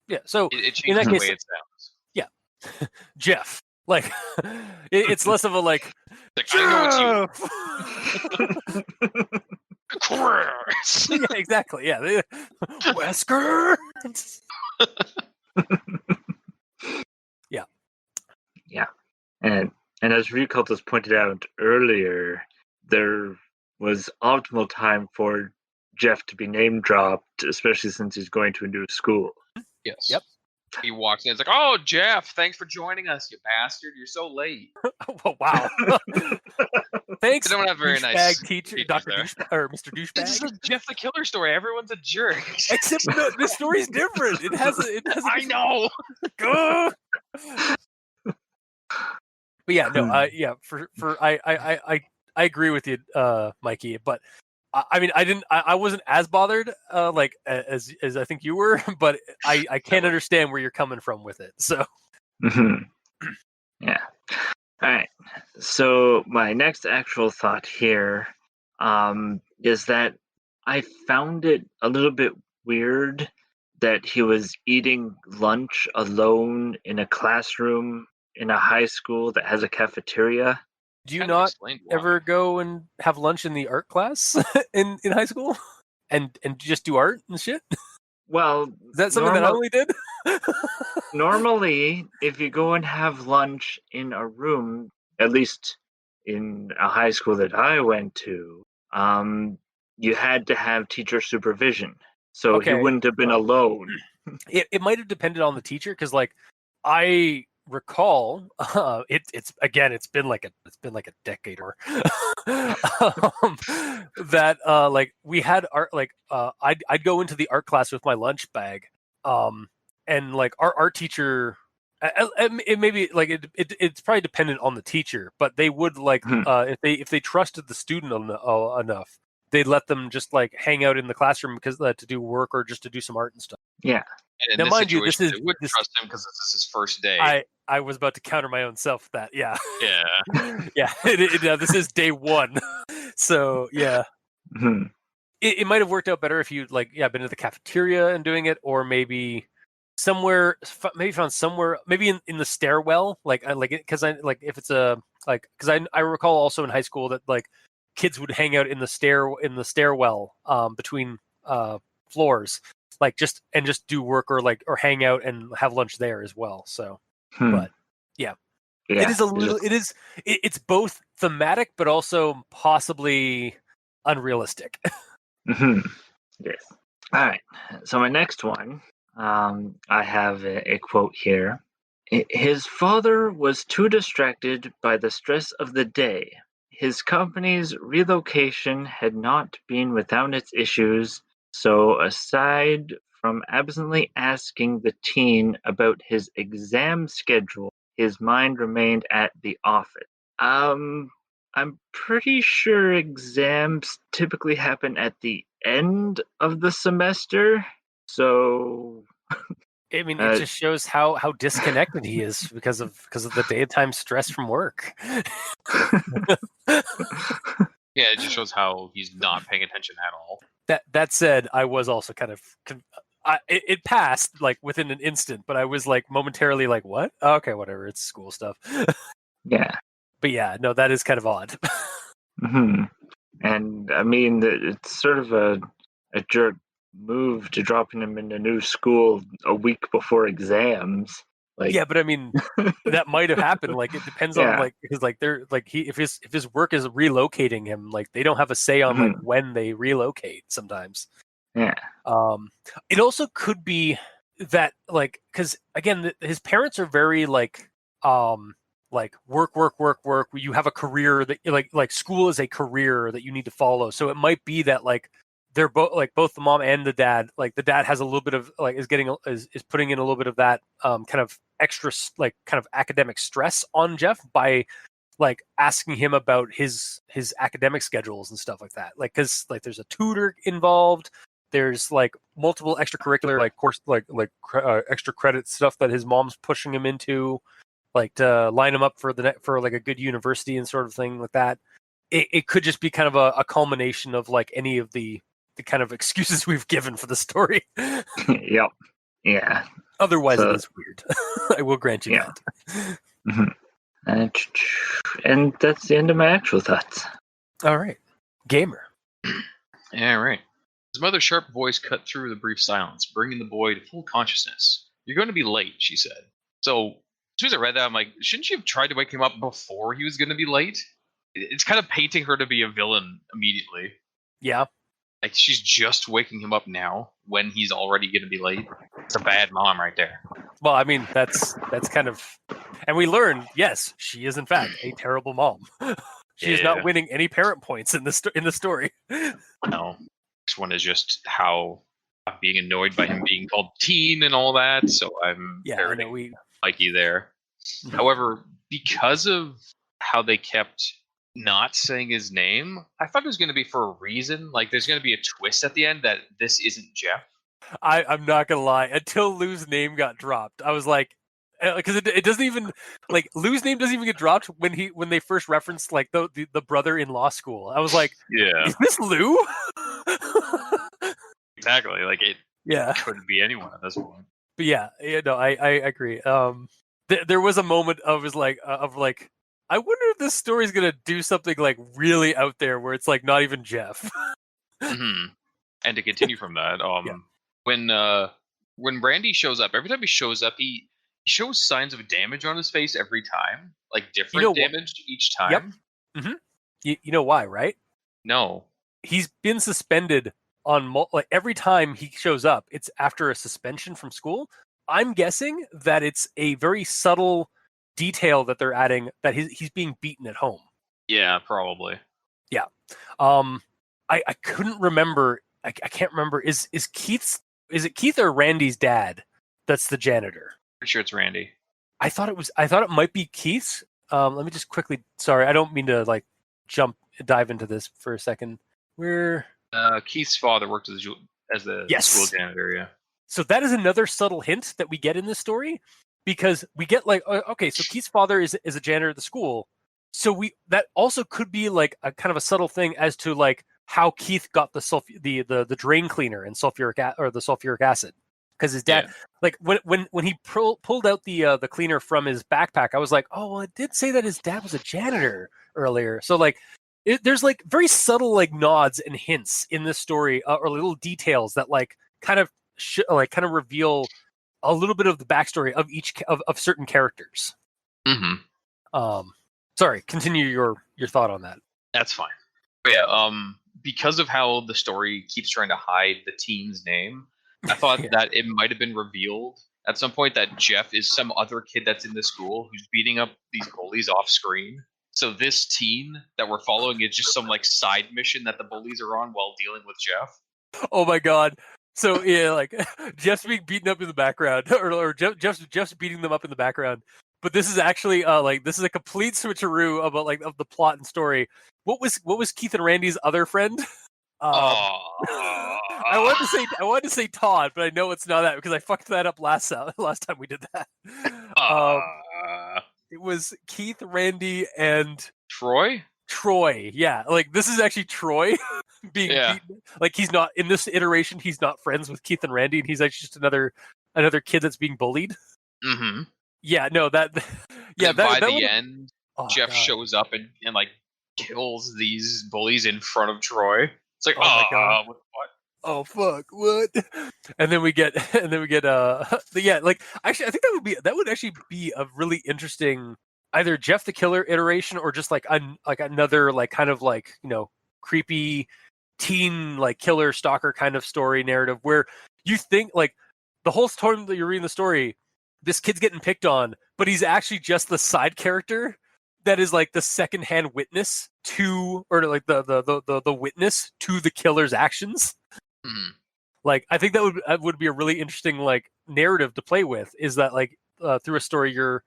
Yeah. So it changes the way it sounds. Yeah, Jeff. It's less of a I know it's you. Chris. Yeah, exactly. Yeah, Wesker. Yeah. And as Recultus pointed out earlier, there was optimal time for Jeff to be name dropped, especially since he's going to a new school. Yes. Yep. He walks in. It's like, "Oh, Jeff, thanks for joining us, you bastard. You're so late." Oh, wow. Thanks. They don't have very nice teacher, Dr. or Mr. Douchebag. This is a Jeff the Killer story. Everyone's a jerk. Except this story's different. It has. I know. But yeah, no. I agree with you, Mikey. But I mean, I wasn't as bothered, as I think you were. But I can't understand where you're coming from with it. So. Mm-hmm. Yeah. All right. So my next actual thought here is that I found it a little bit weird that he was eating lunch alone in a classroom in a high school that has a cafeteria. Do you not ever go and have lunch in the art class in high school and just do art and shit? Well, is that something that I only did? Normally, if you go and have lunch in a room, at least in a high school that I went to, you had to have teacher supervision. So he wouldn't have been alone. It might have depended on the teacher, because I recall it's been like a decade or that we had art, I'd go into the art class with my lunch bag, and our art teacher, it maybe it's probably dependent on the teacher, but they would if they trusted the student enough, they'd let them just hang out in the classroom because to do work or just to do some art and stuff. Yeah. And now, mind you, they would trust him because this is his first day. I was about to counter my own self with that. Yeah. Yeah. Yeah. This is day one. So yeah. Mm-hmm. It might have worked out better if you'd been to the cafeteria and doing it, or maybe found somewhere, maybe in the stairwell, because I recall also in high school that kids would hang out in the stairwell between floors, like just do work or hang out and have lunch there as well. So, but yeah, it is a little. It's both thematic, but also possibly unrealistic. Yes. All right. So my next one, I have a quote here. His father was too distracted by the stress of the day. His company's relocation had not been without its issues, so aside from absently asking the teen about his exam schedule, his mind remained at the office. I'm pretty sure exams typically happen at the end of the semester, so I mean, it just shows how disconnected he is because of the daytime stress from work. Yeah, it just shows how he's not paying attention at all. That said, I was also kind of it passed like within an instant, but I was like momentarily like, what? Oh, okay, whatever. It's school stuff. Yeah. But yeah, no, that is kind of odd. And I mean, it's sort of a jerk move to dropping him in a new school a week before exams. Like, yeah, but I mean, that might have happened. Like, it depends on like because like they're like if his work is relocating him, like they don't have a say on like when they relocate. Sometimes. Yeah. It also could be that like because again, his parents are very like work. You have a career that like school is a career that you need to follow. So it might be that like they're both the mom and the dad. Like the dad has a little bit of like is putting in a little bit of that kind of extra like kind of academic stress on Jeff by like asking him about his academic schedules and stuff like that. Like because like there's a tutor involved. There's like multiple extracurricular like course extra credit stuff that his mom's pushing him into. Like to line him up for like a good university and sort of thing like that. It could just be kind of a culmination of like any of the kind of excuses we've given for the story. Yep. Yeah. Otherwise, it is weird. I will grant you that. And that's the end of my actual thoughts. All right. Gamer. Yeah, right. His mother's sharp voice cut through the brief silence, bringing the boy to full consciousness. "You're going to be late," she said. So, as soon as I read that, I'm like, shouldn't you have tried to wake him up before he was going to be late? It's kind of painting her to be a villain immediately. Yeah. Like, she's just waking him up now when he's already going to be late. It's a bad mom right there. Well, I mean, that's kind of... And we learned, yes, she is in fact a terrible mom. She is not winning any parent points in the story. No. Next one is just how I'm being annoyed by him being called teen and all that, so I'm parroting Mikey there. Mm-hmm. However, because of how they kept not saying his name, I thought it was going to be for a reason. Like, there's going to be a twist at the end that this isn't Jeff. I'm not going to lie. Until Lou's name got dropped, I was like, because it doesn't even like Lou's name doesn't even get dropped when they first referenced like the brother in law school. I was like, yeah, is this Lou? Exactly. Like it couldn't be anyone at this point. But yeah, no, I agree. There was a moment of I wonder if this story is gonna do something like really out there where it's like not even Jeff. Mm-hmm. And to continue from that, when Randy shows up, every time he shows up, he shows signs of damage on his face every time, like different damage each time. Yep. Mm-hmm. You know why, right? No. He's been suspended on like every time he shows up. It's after a suspension from school. I'm guessing that it's a very subtle detail that they're adding that he's being beaten at home. Yeah, probably. Yeah. I couldn't remember. I can't remember. Is it Keith or Randy's dad that's the janitor? Pretty sure it's Randy. I thought it might be Keith's. Let me just quickly. Sorry, I don't mean to like dive into this for a second. Keith's father worked as the school janitor. Yeah. So that is another subtle hint that we get in this story, because we get like, okay, so Keith's father is a janitor at the school. So that also could be like a kind of a subtle thing as to like how Keith got the drain cleaner and the sulfuric acid, because his dad like when he pulled out the cleaner from his backpack, I was like, oh well, it did say that his dad was a janitor earlier. So like there's like very subtle like nods and hints in this story, or little details that like kind of reveal a little bit of the backstory of each of certain characters. Sorry, continue your thought on that. That's fine. But yeah, because of how the story keeps trying to hide the teen's name, I thought that it might have been revealed at some point that Jeff is some other kid that's in the school who's beating up these bullies off screen. So this teen that we're following is just some like side mission that the bullies are on while dealing with Jeff. Oh my god. So yeah, like Jeff's being beaten up in the background, or Jeff's beating them up in the background. But this is actually this is a complete switcheroo about like of the plot and story. What was Keith and Randy's other friend? I wanted to say Todd, but I know it's not that because I fucked that up last time we did that. It was Keith, Randy, and Troy. Yeah, like this is actually Troy being beaten. Like he's not in this iteration. He's not friends with Keith and Randy, and he's actually just another kid that's being bullied. Mm-hmm. Yeah, no, that. Yeah, by the end, Jeff shows up and like kills these bullies in front of Troy. It's like, my god, what? Oh fuck, what? And then we get, yeah, like actually, I think that would actually be a really interesting either Jeff the Killer iteration or just like another like kind of like creepy teen like killer stalker kind of story narrative where you think like the whole time that you're reading the story, this kid's getting picked on, but he's actually just the side character that is like the secondhand witness to, or like the witness to the killer's actions. Mm-hmm. Like I think that would be a really interesting like narrative to play with. Is that like through a story you're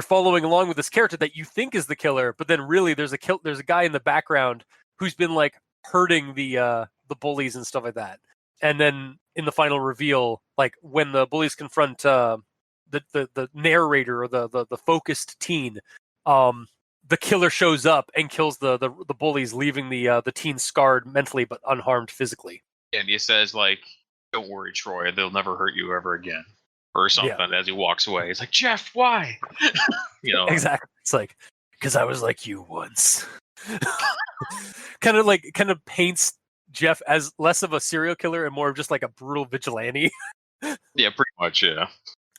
following along with this character that you think is the killer, but then really there's a guy in the background who's been like hurting the bullies and stuff like that. And then in the final reveal, like when the bullies confront the narrator or the focused teen, the killer shows up and kills the bullies, leaving the teen scarred mentally but unharmed physically. And he says like, "Don't worry, Troy. They'll never hurt you ever again," or something. Yeah. As he walks away, he's like, "Jeff, why?" Exactly. It's like, because I was like you once. kind of paints Jeff as less of a serial killer and more of just like a brutal vigilante. Yeah, pretty much. Yeah.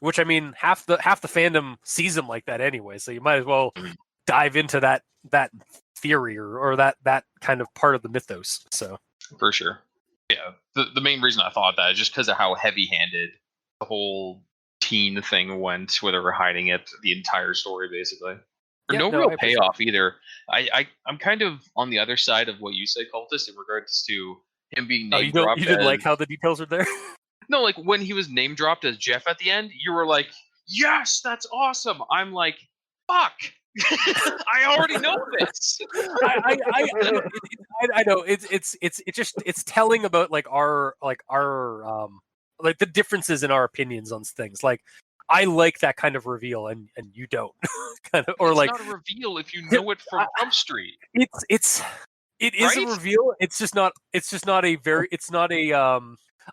Which I mean, half the fandom sees him like that anyway, so you might as well dive into that theory or that kind of part of the mythos. So for sure, yeah. The main reason I thought that is just because of how heavy-handed the whole teen thing went, where they were hiding it the entire story, basically. Real payoff either. I'm kind of on the other side of what you said, Cultist, in regards to him being name dropped. You didn't like how the details are there? No, like when he was name dropped as Jeff at the end, you were like, "Yes, that's awesome." I'm like, "Fuck, I already know this." I know it's telling about like our like the differences in our opinions on things. Like I like that kind of reveal, and you don't. Kind of, or it's like not a reveal if you know it from Jump Street. It is right? A reveal. It's just not a very. It's not a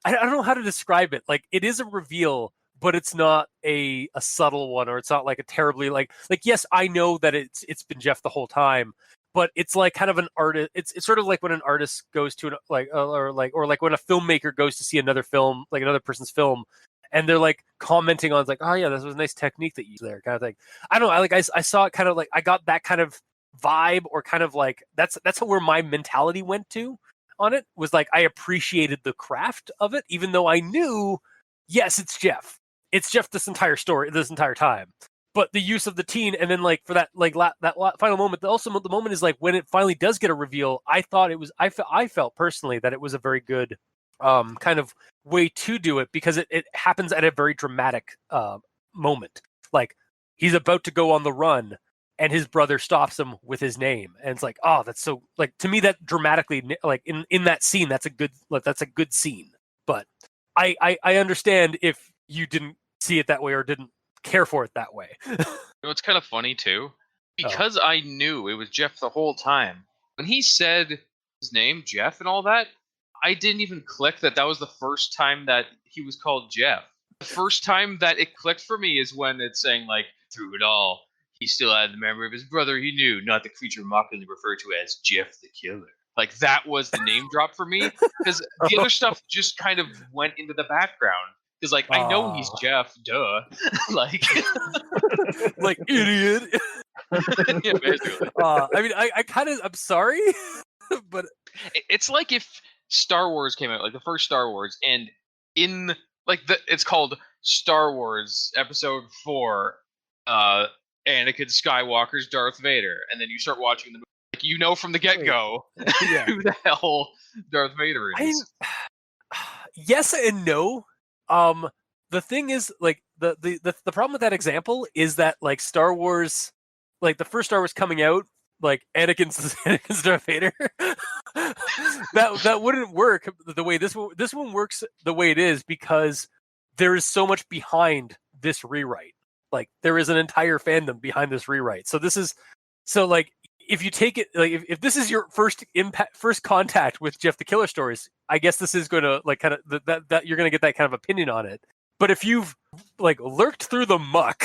I don't know how to describe it. Like it is a reveal, but it's not a subtle one, or it's not like a terribly like yes, I know that it's been Jeff the whole time, but it's like kind of an artist. It's sort of like when an artist goes to or like when a filmmaker goes to see another film, like another person's film, and they're like commenting on like, "Oh yeah, this was a nice technique that you used there," kind of thing. I don't know. I saw it kind of like I got that kind of vibe, or kind of like that's where my mentality went to on it, was like I appreciated the craft of it, even though I knew, yes, it's Jeff this entire story, this entire time. But the use of the teen, and then like for that like that final moment, also the moment is like when it finally does get a reveal. I thought it was I felt personally that it was a very good kind of way to do it, because it happens at a very dramatic moment. Like he's about to go on the run, and his brother stops him with his name, and it's like, oh, that's so, like, to me that dramatically, like in that scene, that's a good scene. But I understand if you didn't see it that way or didn't care for it that way. It's kind of funny too, because I knew it was Jeff the whole time. When he said his name, Jeff, and all that, I didn't even click that was the first time that he was called Jeff. The first time that it clicked for me is when it's saying like, through it all, he still had the memory of his brother he knew, not the creature mockingly referred to as Jeff the Killer. Like, that was the name drop for me, because the other stuff just kind of went into the background. Because, like, I know he's Jeff, duh. Like, like, idiot. yeah, basically. I mean, I'm sorry, but it's like if Star Wars came out, like the first Star Wars, and in like it's called Star Wars Episode 4, Anakin Skywalker's Darth Vader, and then you start watching the movie, like, you know from the get-go who the hell Darth Vader is. Yes and no. The thing is, like, the problem with that example is that, like, Star Wars, like the first Star Wars coming out, like Anakin's Darth Vader, that wouldn't work the way this one works the way it is, because there is so much behind this rewrite. Like, there is an entire fandom behind this rewrite. So like, if you take it, like, if this is your first contact with Jeff the Killer stories, I guess this is going to, like, kind of that you're going to get that kind of opinion on it. But if you've, like, lurked through the muck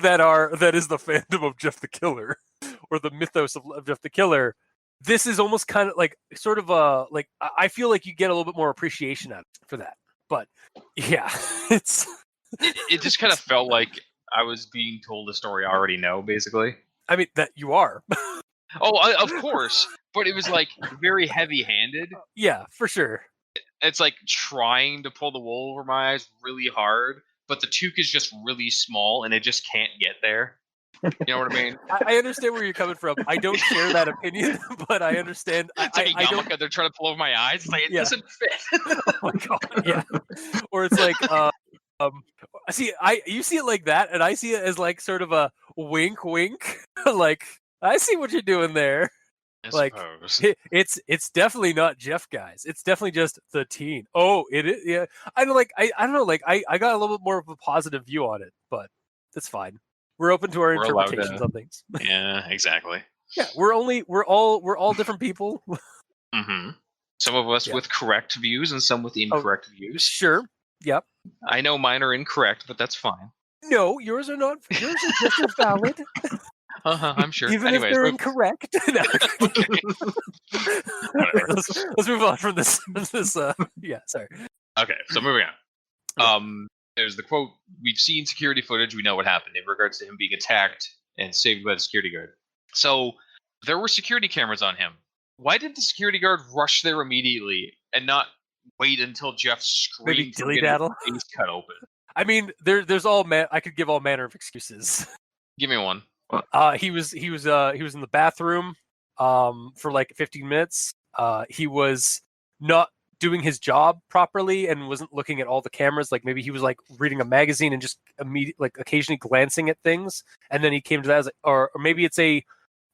that is the fandom of Jeff the Killer, or the mythos of Jeff the Killer, this is almost kind of like sort of a, like, I feel like you get a little bit more appreciation out of it for that. But yeah, it just kind of felt like I was being told a story I already know, basically. I mean, that you are. Of course, but it was like very heavy-handed. Yeah, for sure. It's like trying to pull the wool over my eyes really hard, but the toque is just really small and it just can't get there. You know what I mean? I understand where you're coming from. I don't share that opinion, but I understand. It's like a yarmulke they're trying to pull over my eyes. It's like, it doesn't fit. Oh my god, yeah. Or it's like, you see it like that, and I see it as, like, sort of a wink, wink. Like, I see what you're doing there. I like, suppose. It's definitely not Jeff, guys. It's definitely just the teen. Oh, it is. Yeah, I don't know. Like, I got a little bit more of a positive view on it, but that's fine. We're open to our interpretations on things. Yeah, exactly. Yeah, we're all different people. Mm-hmm. Some of us with correct views and some with incorrect views. Sure. Yep. I know mine are incorrect, but that's fine. No, yours are not. Yours are just as valid. I'm sure. Even Anyways, if they're incorrect. Right, let's move on from this. Yeah, sorry. Okay, so moving on. There's the quote, "We've seen security footage, we know what happened," in regards to him being attacked and saved by the security guard. So, there were security cameras on him. Why did the security guard rush there immediately and not wait until Jeff screamed Maybe to get his face cut open? I mean, there's all I could give all manner of excuses. Give me one. He was in the bathroom for like 15 minutes. He was not doing his job properly and wasn't looking at all the cameras. Like, maybe he was, like, reading a magazine and just occasionally glancing at things, and then he came to that, or maybe it's a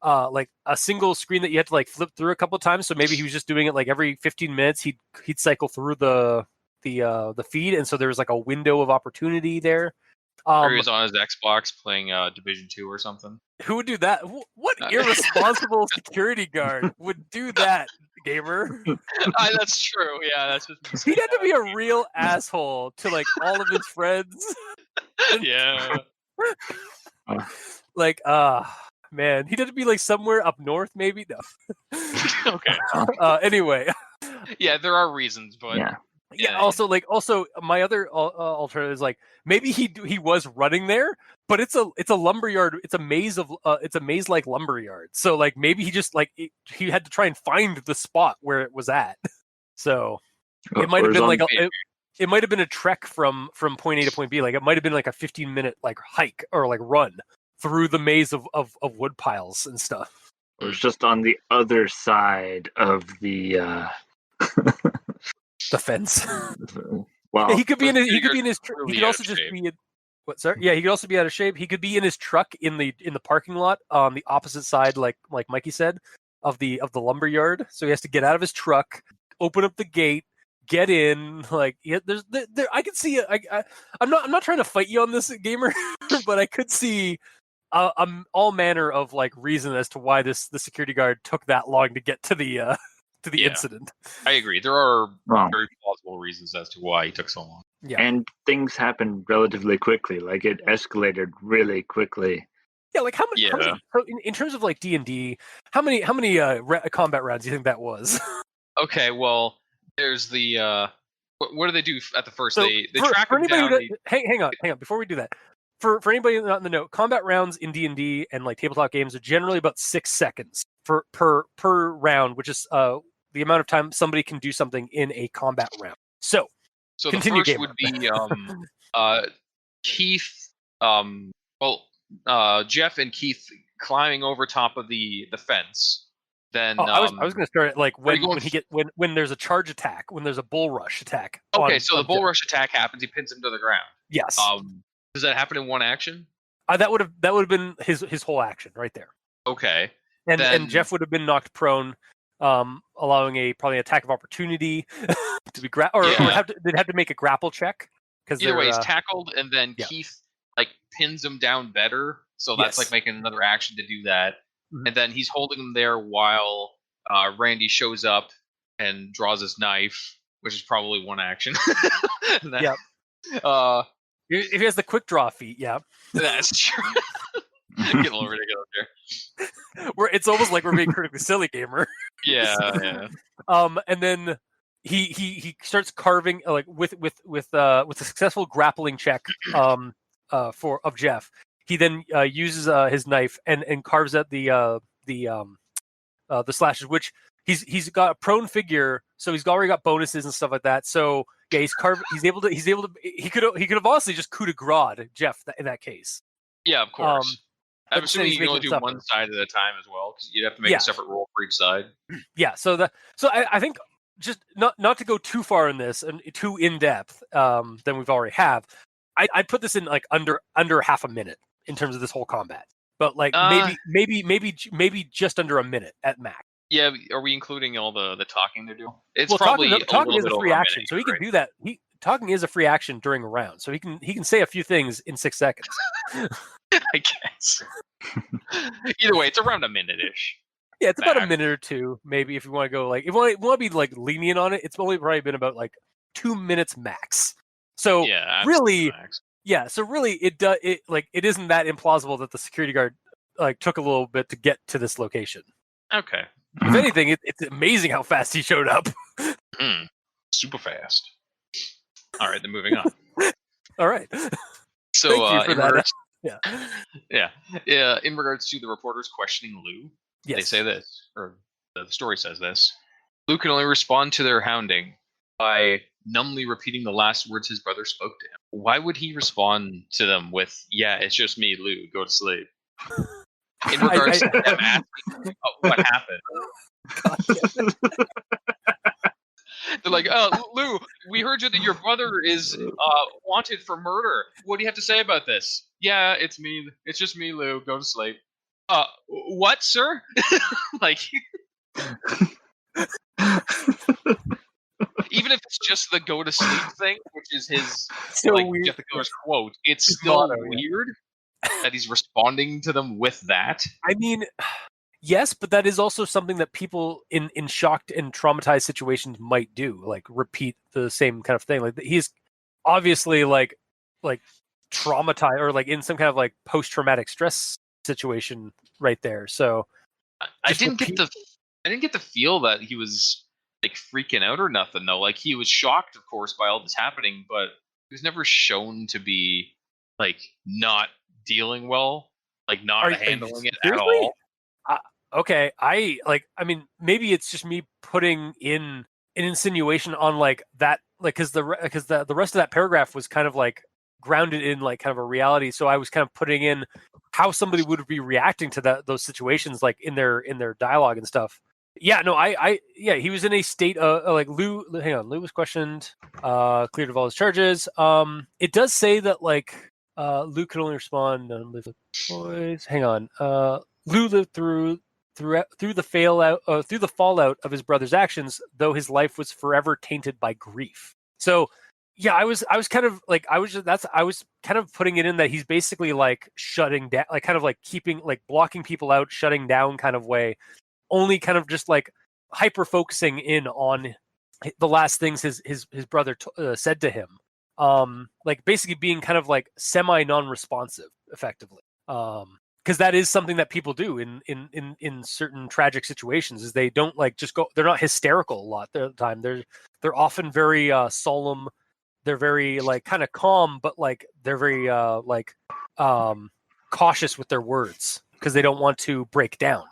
like a single screen that you had to, like, flip through a couple of times. So maybe he was just doing it, like, every 15 minutes he'd cycle through the feed, and so there was, like, a window of opportunity there. Or he was on his Xbox playing Division 2 or something. Who would do that? What irresponsible security guard would do that, gamer? That's true. Yeah, that's just. He'd have to be a real asshole to, like, all of his friends. Yeah. Like, man, he'd have to be, like, somewhere up north, maybe. No. Okay. Anyway. Yeah, there are reasons, but. Yeah. Also, my other alternative is, like, maybe he was running there, but it's a lumberyard. It's a maze like lumberyard. So, like, maybe he just, like, he had to try and find the spot where it was at. So it might have been like it might have been a trek from point A to point B. Like, it might have been like a 15-minute, like, hike or, like, run through the maze of wood piles and stuff. It was just on the other side of the the fence. Wow. Yeah, he could be in his. He could be in his. He could also just shape. be in. What, sir? Yeah, he could also be out of shape. He could be in his truck in the parking lot on the opposite side, like Mikey said, of the lumber yard. So he has to get out of his truck, open up the gate, get in. Like, yeah, there. I could see. I'm not trying to fight you on this, gamer, but I could see all manner of, like, reason as to why the security guard took that long to get to the incident. I agree. There are very plausible reasons as to why he took so long. Yeah. And things happened relatively quickly. Like, it escalated really quickly. Yeah, like how many? Yeah. So in terms of like D&D, how many combat rounds do you think that was? Okay, well, there's the what do they do at the first? So They track for them anybody down. hang on before we do that. For anybody not in the know, combat rounds in D&D and like tabletop games are generally about 6 seconds per round, which is the amount of time somebody can do something in a combat round. So So the continue, first gamer. would be Keith, Jeff and Keith climbing over top of the fence. Then I was going to start at like when there's a charge attack, when there's a bull rush attack. Okay, so the bull Jeff. rush attack happens. He pins him to the ground. Yes. Does that happen in one action? That would have been his whole action right there. Okay. And Jeff would have been knocked prone, allowing probably an attack of opportunity to be they'd have to make a grapple check. Either way, he's tackled, and then Keith like pins him down better. So that's like making another action to do that. Mm-hmm. And then he's holding him there while Randy shows up and draws his knife, which is probably one action. Yeah. If he has the quick draw feat, yeah. That's true. Get a little ridiculous here. It's almost like we're being critically silly, gamer. Yeah. And then he starts carving like with a successful grappling check of Jeff. He then uses his knife and carves out the slashes, which he's got a prone figure, so he's already got bonuses and stuff like that. So yeah, he could have honestly just coup de grace Jeff in that case. Yeah, of course. I'm assuming you can only do one side at a time as well, because you'd have to make a separate roll for each side. Yeah, so I think just not to go too far in this and too in depth than we've already have. I'd put this in like under half a minute in terms of this whole combat, but like maybe just under a minute at max. Yeah, are we including all the talking to do? It's talking is a free action, so he can do that. Talking is a free action during a round, so he can say a few things in 6 seconds. I guess. Either way, it's around a minute-ish. Yeah, it's about a minute or two, maybe, if you want to go like if you want to be like lenient on it. It's only probably been about like 2 minutes max. So really, it isn't that implausible that the security guard like took a little bit to get to this location. Okay. If anything, it's amazing how fast he showed up. Super fast. All right, then moving on. All right. So thank you for that. Yeah. In regards to the reporters questioning Lou, they say this, or the story says this: Lou can only respond to their hounding by numbly repeating the last words his brother spoke to him. Why would he respond to them with, "Yeah, it's just me, Lou. Go to sleep"? In regards to them asking what happened. They're like, Lou, we heard that your brother is wanted for murder. What do you have to say about this? Yeah, it's me. It's just me, Lou. Go to sleep. What, sir? Like, even if it's just the go to sleep thing, which is his Jeff the Killer's quote, it's still weird that he's responding to them with that. I mean, yes, but that is also something that people in shocked and traumatized situations might do, like repeat the same kind of thing. Like he's obviously like traumatized or like in some kind of like post-traumatic stress situation right there. So I didn't get the feel that he was like freaking out or nothing though. Like he was shocked, of course, by all this happening, but he was never shown to be like not dealing well, like not handling it at all. Okay, I mean, maybe it's just me putting in an insinuation on like that, like because the rest of that paragraph was kind of like grounded in like kind of a reality. So I was kind of putting in how somebody would be reacting to those situations, like in their dialogue and stuff. Yeah, no, he was in a state of like Lou. Hang on, Lou was questioned, cleared of all his charges. It does say that like Lou could only respond. Boys, hang on. Lou lived through the fallout of his brother's actions, though his life was forever tainted by grief. So, yeah, I was kind of like I was kind of putting it in that he's basically like shutting down, like kind of like keeping like blocking people out, shutting down kind of way, only kind of just like hyper focusing in on the last things his brother said to him, like basically being kind of like semi non-responsive, effectively. because that is something that people do in certain tragic situations. Is they don't like just go. They're not hysterical a lot of the time. They're often very solemn. They're very like kind of calm, but like they're very cautious with their words because they don't want to break down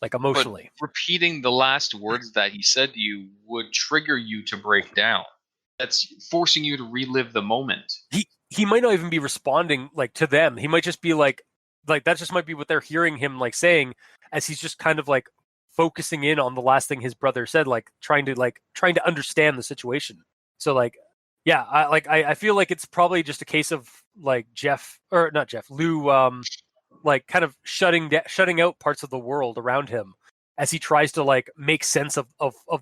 like emotionally. But repeating the last words that he said to you would trigger you to break down. That's forcing you to relive the moment. He might not even be responding like to them. He might just be like that just might be what they're hearing him like saying as he's just kind of like focusing in on the last thing his brother said, like trying to understand the situation. So like, yeah, I feel like it's probably just a case of like Lou, like kind of shutting out parts of the world around him as he tries to like make sense of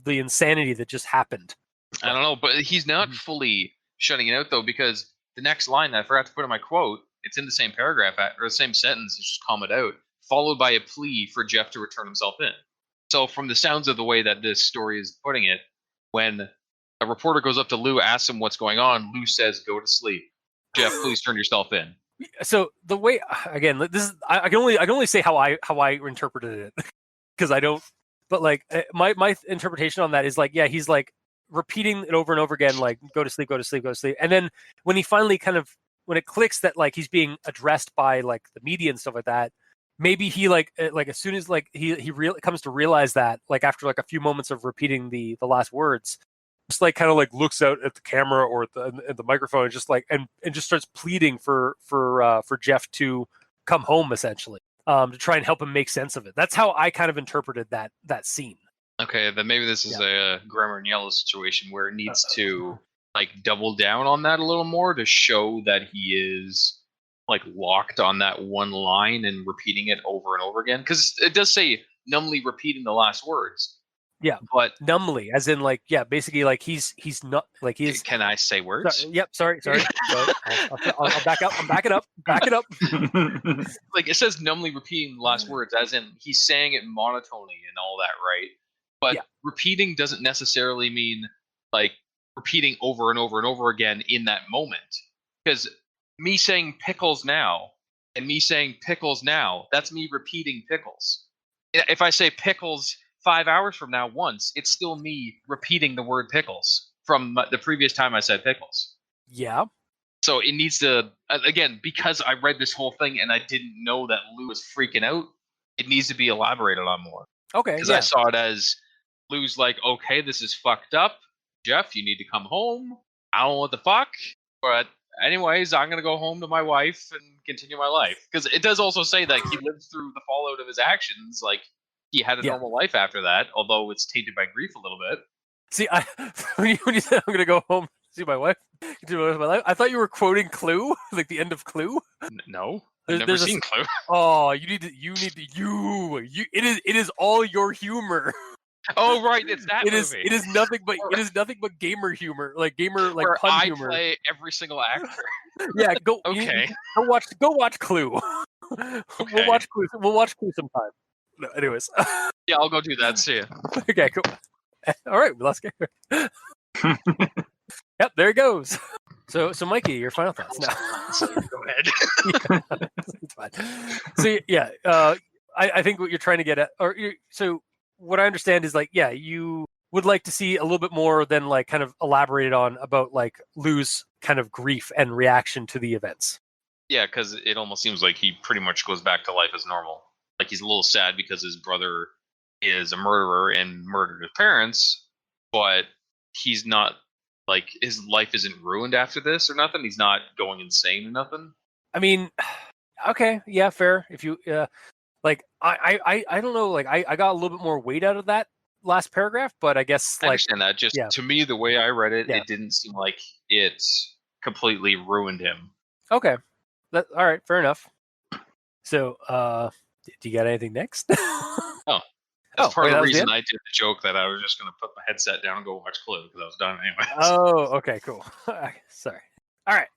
the insanity that just happened. I don't know, but he's not fully shutting it out though, because the next line that I forgot to put in my quote, it's in the same paragraph or the same sentence, it's just calm it out, followed by a plea for Jeff to return himself in. So from the sounds of the way that this story is putting it, when a reporter goes up to Lou, asks him what's going on, Lou says, "Go to sleep. Jeff, please turn yourself in." So the way, again, this is I can only say how I interpreted it because I don't. But like my interpretation on that is like, yeah, he's like repeating it over and over again, like go to sleep, go to sleep, go to sleep, and then when he finally when it clicks that like he's being addressed by like the media and stuff like that, maybe he like as soon as like he comes to realize that like after like a few moments of repeating the last words, just like kind of like looks out at the camera or at the microphone and just like and just starts pleading for Jeff to come home essentially, to try and help him make sense of it. That's how I kind of interpreted that scene. Okay, then maybe this is a Grammar and Yellow situation where it needs to like double down on that a little more to show that he is like locked on that one line and repeating it over and over again, because it does say numbly repeating the last words. Yeah, but numbly, as in like, yeah, basically like he's not like he's. Can I say words? Sorry. I'll back up. I'm backing up. Back it up. Like it says numbly repeating the last words, as in he's saying it monotony and all that, right? But repeating doesn't necessarily mean like repeating over and over and over again in that moment. Because me saying pickles now and me saying pickles now, that's me repeating pickles. If I say pickles 5 hours from now once, it's still me repeating the word pickles from the previous time I said pickles. Yeah. So it needs to, again, because I read this whole thing and I didn't know that Lou was freaking out, it needs to be elaborated on more. Okay. Because I saw it as Lou's like, okay, this is fucked up. Jeff, you need to come home. I don't know what the fuck. But anyways, I'm going to go home to my wife and continue my life. Because it does also say that he lived through the fallout of his actions. Like, he had a normal life after that, although it's tainted by grief a little bit. See, when you said I'm going to go home see my wife, continue my life, I thought you were quoting Clue, like the end of Clue. No. I've never seen Clue. Oh, you need to. It is all your humor. Oh right, it's that movie. It is nothing but gamer humor, like gamer like where pun I humor. Play every single actor. Yeah, go. Okay. Go watch Clue. Okay. We'll watch Clue. We'll watch Clue sometime. No, anyways. Yeah, I'll go do that. See ya. Okay, cool. All right, let's get. Yep, there it goes. So Mikey, your final thoughts now. Go ahead. It's fine. So yeah, I think what you're trying to get at, so what I understand is like, yeah, you would like to see a little bit more than like kind of elaborated on about like Lou's kind of grief and reaction to the events. Yeah, because it almost seems like he pretty much goes back to life as normal. Like he's a little sad because his brother is a murderer and murdered his parents, but he's not like his life isn't ruined after this or nothing. He's not going insane or nothing. I mean, okay, yeah, fair. If you like, I don't know, like I got a little bit more weight out of that last paragraph, but I guess like, I understand that. Just to me, the way I read it, it didn't seem like it completely ruined him. Okay, all right, fair enough. So, do you got anything next? Oh. That's part of the reason I did the joke that I was just going to put my headset down and go watch Clue because I was done anyway. Oh, okay, cool. Sorry. All right.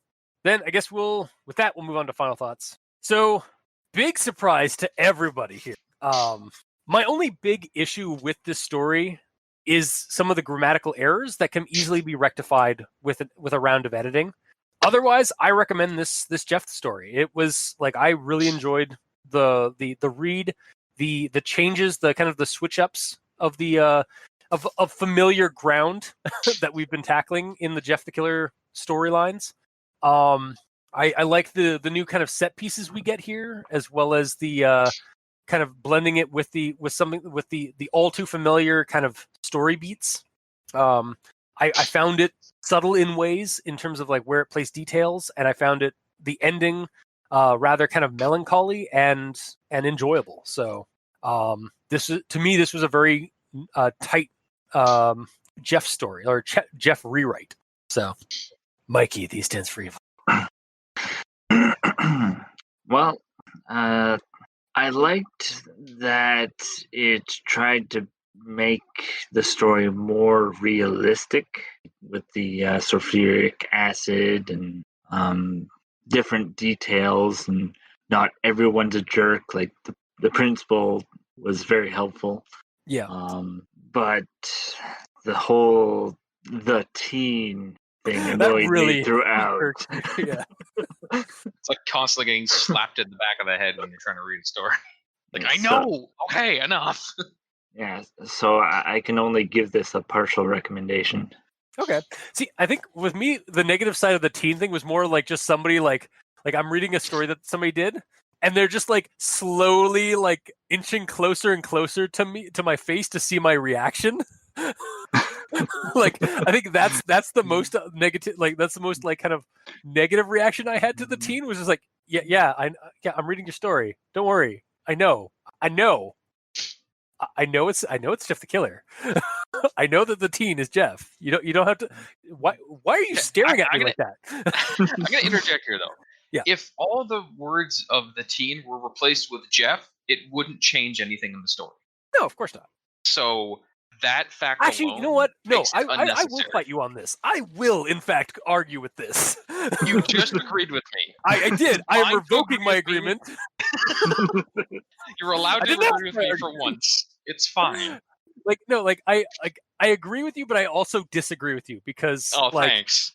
Then I guess we'll move on to final thoughts. So, big surprise to everybody here. My only big issue with this story is some of the grammatical errors that can easily be rectified with a round of editing. Otherwise, I recommend this Jeff story. It was like I really enjoyed the read, the changes, the kind of the switch ups of the of familiar ground that we've been tackling in the Jeff the Killer storylines. I like the new kind of set pieces we get here, as well as the kind of blending it with the all too familiar kind of story beats. I found it subtle in ways in terms of like where it placed details, and I found it the ending rather kind of melancholy and enjoyable. So this was a very tight Jeff story or Jeff rewrite. So Mikey, these stands for evil. Well, I liked that it tried to make the story more realistic with the sulfuric acid and different details, and not everyone's a jerk. Like the principal was very helpful. Yeah. But the teen thing annoyed me throughout. Yeah. It's like constantly getting slapped in the back of the head when you're trying to read a story. Like, I know! Okay, enough! Yeah, so I can only give this a partial recommendation. Okay. See, I think with me, the negative side of the teen thing was more like just somebody like I'm reading a story that somebody did, and they're just like slowly like inching closer and closer to my face to see my reaction. Like, I think that's the most negative, like that's the most like kind of negative reaction I had to the teen, was just like, I'm reading your story. Don't worry. I know it's Jeff the Killer. I know that the teen is Jeff. You don't have to. Why are you staring at me like that? I'm gonna interject here though. Yeah. If all the words of the teen were replaced with Jeff, it wouldn't change anything in the story. No, of course not. So that fact actually, alone, you know what? No, I will unnecessary. fight you on this. I will, in fact, argue with this. You just agreed with me. I did. I am revoking my agreement. You're allowed to agree with me for once. It's fine. Like, no, like I agree with you, but I also disagree with you because thanks.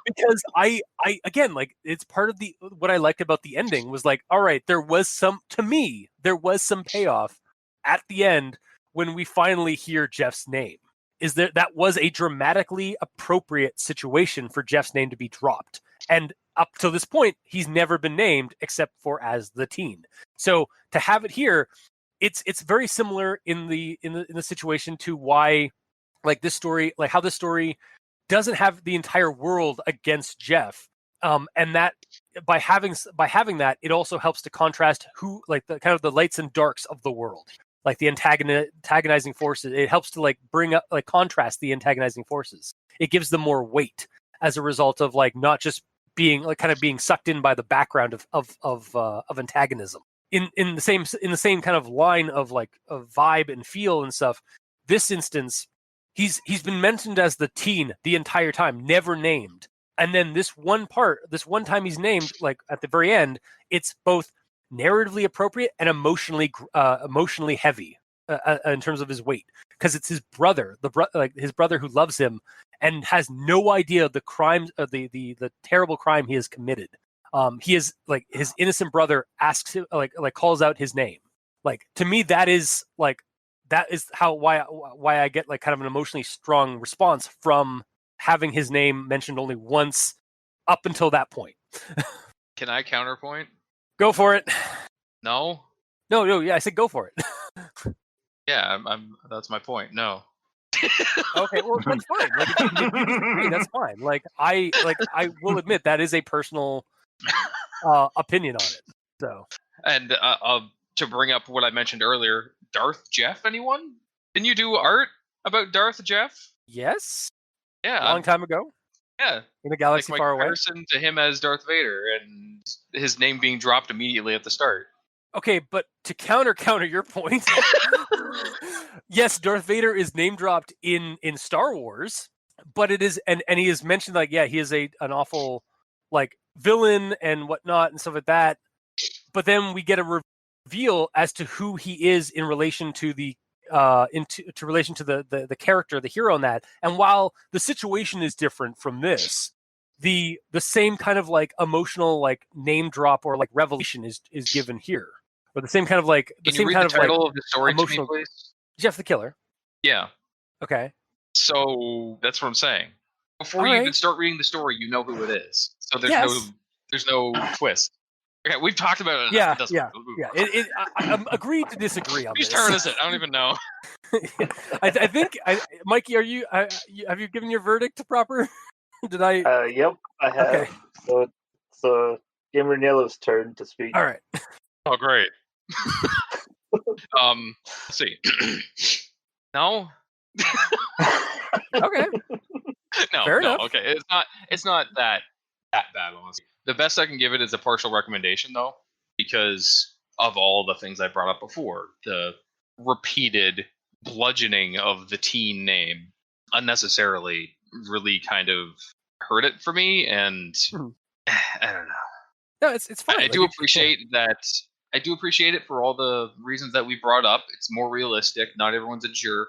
because I again, like, it's part of what I liked about the ending was like, all right, there was some payoff at the end when we finally hear Jeff's name. That was a dramatically appropriate situation for Jeff's name to be dropped. And up to this point, he's never been named except for as the teen. So to have it here, it's very similar in the situation to why, like, this story, like how this story doesn't have the entire world against Jeff, and that by having that, it also helps to contrast who, like, the kind of the lights and darks of the world, like the antagonizing forces. It helps to like bring up, like, contrast the antagonizing forces. It gives them more weight as a result of like not just being like kind of being sucked in by the background of antagonism. In the same kind of line of like of vibe and feel and stuff. This instance, he's been mentioned as the teen the entire time, never named. And then this one time he's named, like at the very end, it's both narratively appropriate and emotionally heavy in terms of his weight, because it's his brother, his brother who loves him and has no idea the crimes, the terrible crime he has committed. He is like, his innocent brother asks him, like calls out his name. Like, to me, that is why I get like kind of an emotionally strong response from having his name mentioned only once up until that point. Can I counterpoint? Go for it. No. Yeah, I said go for it. Yeah, I'm. That's my point. No. Okay, well, that's fine. Like, if you disagree, that's fine. Like I will admit that is a personal opinion on it. So, and to bring up what I mentioned earlier, Darth Jeff. Anyone? Didn't you do art about Darth Jeff? Yes. Yeah. A long time ago. Yeah. In a galaxy like far away. Comparison to him as Darth Vader and his name being dropped immediately at the start. Okay, but to counter your point, yes, Darth Vader is name dropped in Star Wars, but it is, and he is mentioned like, yeah, he is an awful like villain and whatnot and stuff like that. But then we get a reveal as to who he is in relation to the relation to the character, the hero in that. And while the situation is different from this, the same kind of like emotional like name drop or like revelation is given here. Or the same kind of like the Can you same read kind the of like title of the story emotional. to me, please? Jeff the Killer. Yeah. Okay. So that's what I'm saying. Before All you right. even start reading the story, you know who it is. So Yes. there's no twist. Okay, we've talked about it enough. Yeah. It doesn't Yeah. matter. Yeah. I'm agreed to disagree on Whose this. turn is it? I don't even know. I think, Mikey, have you given your verdict proper? Did I? Yep, I have. Okay. So Gamer Yellow's turn to speak. All right. Oh, great. Let's see. No. Okay. No. Fair enough. Okay, it's not that bad. Honestly, the best I can give it is a partial recommendation, though, because of all the things I brought up before, the repeated bludgeoning of the teen name unnecessarily really kind of hurt it for me, and I don't know. No, it's fine. I do appreciate that. I do appreciate it for all the reasons that we brought up. It's more realistic. Not everyone's a jerk.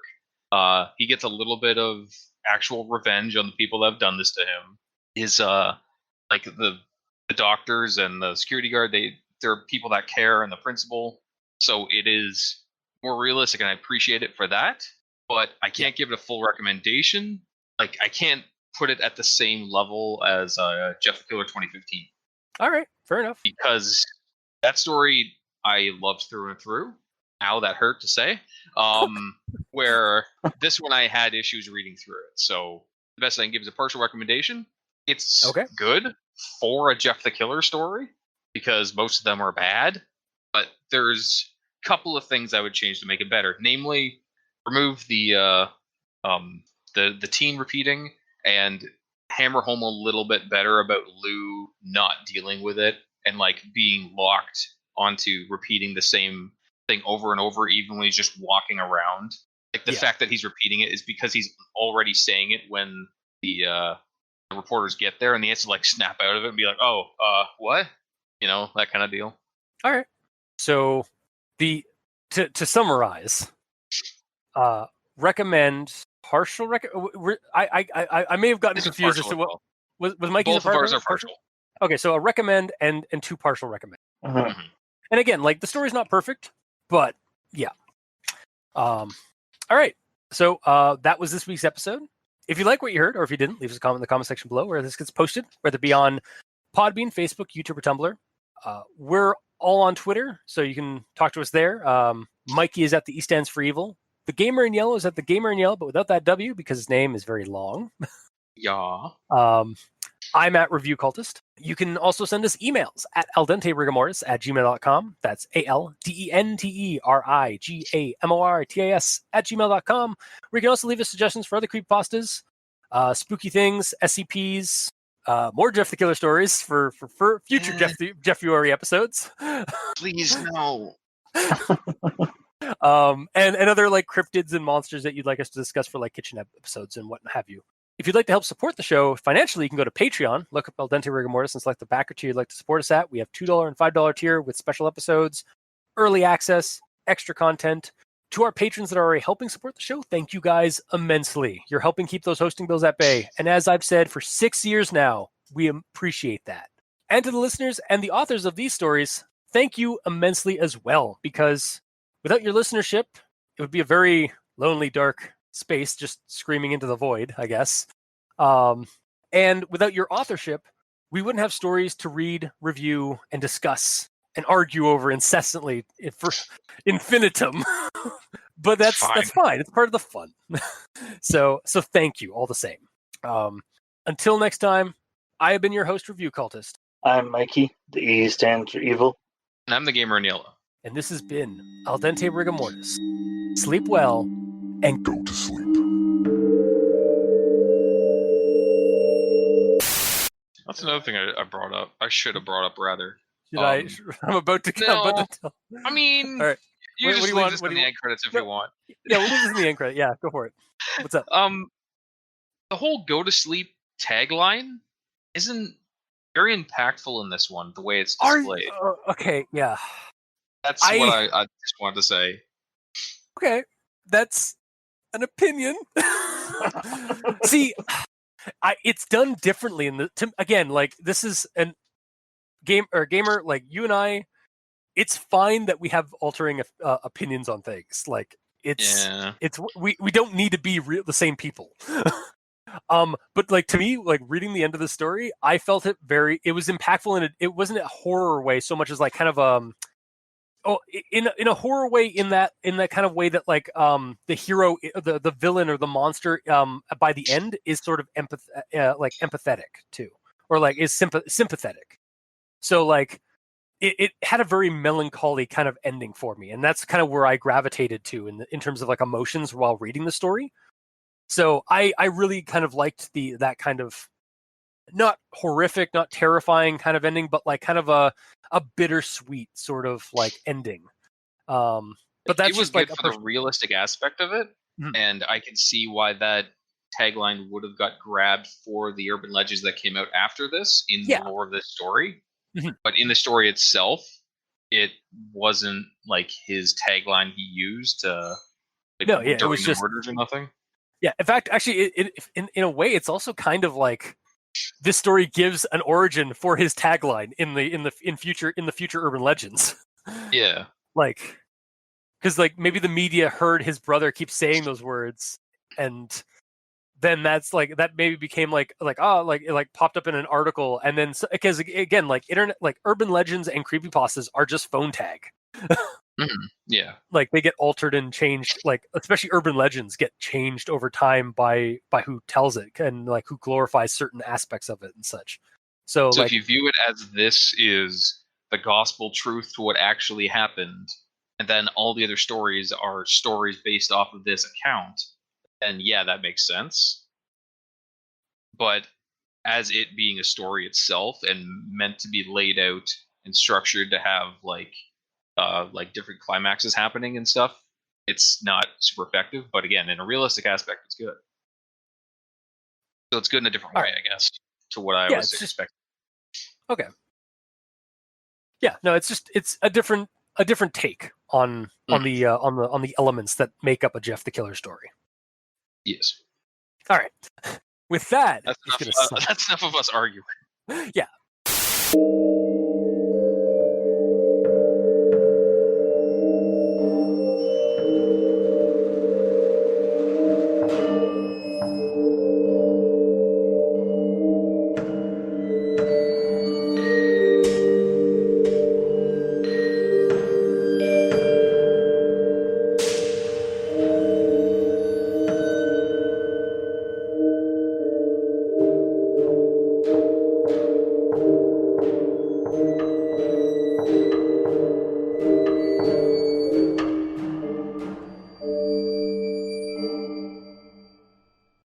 He gets a little bit of actual revenge on the people that have done this to him. Is like the doctors and the security guard. They're people that care, and the principal. So it is more realistic, and I appreciate it for that. But I can't give it a full recommendation. Like I can't put it at the same level as Jeff the Killer 2015. All right, fair enough. Because that story I loved through and through. Ow, that hurt to say. Where this one I had issues reading through it. So the best I can give is a partial recommendation. It's good for a Jeff the Killer story because most of them are bad. But there's a couple of things I would change to make it better. Namely, remove the teen repeating and hammer home a little bit better about Lou not dealing with it and like being locked onto repeating the same thing over and over, even when he's just walking around. Like the fact that he's repeating it is because he's already saying it when the reporters get there, and he has to like snap out of it and be like, "Oh, what?" You know, that kind of deal. All right. So to summarize, recommend partial. I may have gotten confused as to what was Mikey's both of ours are partial. Okay, so a recommend and two partial recommend. Uh-huh. And again, like the story's not perfect, but yeah. All right. So that was this week's episode. If you like what you heard, or if you didn't, leave us a comment in the comment section below where this gets posted, whether it be on Podbean, Facebook, YouTube, or Tumblr. We're all on Twitter, so you can talk to us there. Mikey is at the E stands for Evil. The Gamer in Yellow is at the Gamer in Yellow, but without that W because his name is very long. Yeah. I'm at Review Cultist. You can also send us emails at aldenterigamortis@gmail.com. That's ALDENTERIGAMORTAS@gmail.com. Where you can also leave us suggestions for other creepypastas, spooky things, SCPs, more Jeff the Killer stories for future Jeffuary episodes. Please no. And other like cryptids and monsters that you'd like us to discuss for like kitchen episodes and what have you. If you'd like to help support the show financially, you can go to Patreon, look up Al Dente Rigor Mortis, and select the backer tier you'd like to support us at. We have $2 and $5 tier with special episodes, early access, extra content. To our patrons that are already helping support the show, thank you guys immensely. You're helping keep those hosting bills at bay. And as I've said for 6 years now, we appreciate that. And to the listeners and the authors of these stories, thank you immensely as well, because without your listenership, it would be a very lonely, dark space just screaming into the void, I guess. And without your authorship, we wouldn't have stories to read, review, and discuss and argue over incessantly for infinitum. But that's fine. It's part of the fun. So thank you all the same. Until next time, I have been your host, Review Cultist. I'm Mikey. The E stands for Evil. And I'm the Gamer in Yellow. And this has been Al Dente Rigor Mortis. Sleep well and go to sleep. That's another thing I brought up. I should have brought up rather. I'm about to tell. I mean, all right. You just leave this in the end credits if you want. Yeah, we'll leave this in the end credit. Yeah, go for it. What's up? The whole "go to sleep" tagline isn't very impactful in this one. The way it's displayed. Okay, yeah. That's what I just wanted to say. Okay, that's an opinion. See, it's done differently again. Like this is gamer. Like you and I it's fine that we have altering opinions on things. Like we don't need to be the same people. But like to me, like reading the end of the story, I felt it was impactful, and it wasn't a horror way so much as like kind of in a horror way, in that kind of way that like the hero, the villain or the monster by the end is sort of empathetic too, or like is sympathetic. So like it had a very melancholy kind of ending for me, and that's kind of where I gravitated to in terms of like emotions while reading the story. So I really kind of liked that kind of not horrific, not terrifying kind of ending, but like kind of a bittersweet sort of like ending. But that's it was just good like for the realistic aspect of it, and I can see why that tagline would have got grabbed for the urban legends that came out after this in the lore of this story. But in the story itself, it wasn't like his tagline he used to during it was the just murders or nothing. Yeah, in fact, actually, in a way, it's also kind of like this story gives an origin for his tagline in the future urban legends. Yeah, like because like maybe the media heard his brother keep saying those words, and then that's like that maybe became like it like popped up in an article, and then because again like internet like urban legends and creepypastas are just phone tag. Yeah, like they get altered and changed, like especially urban legends get changed over time by who tells it and like who glorifies certain aspects of it and such. So like, if you view it as this is the gospel truth to what actually happened, and then all the other stories are stories based off of this account, then yeah, that makes sense. But as it being a story itself and meant to be laid out and structured to have like different climaxes happening and stuff, it's not super effective. But again, in a realistic aspect, it's good. So it's good in a different way, I guess, to what I was expecting. Okay. Yeah, no, it's a different take on the elements that make up a Jeff the Killer story. Yes. All right. With that, that's enough of us arguing. Yeah.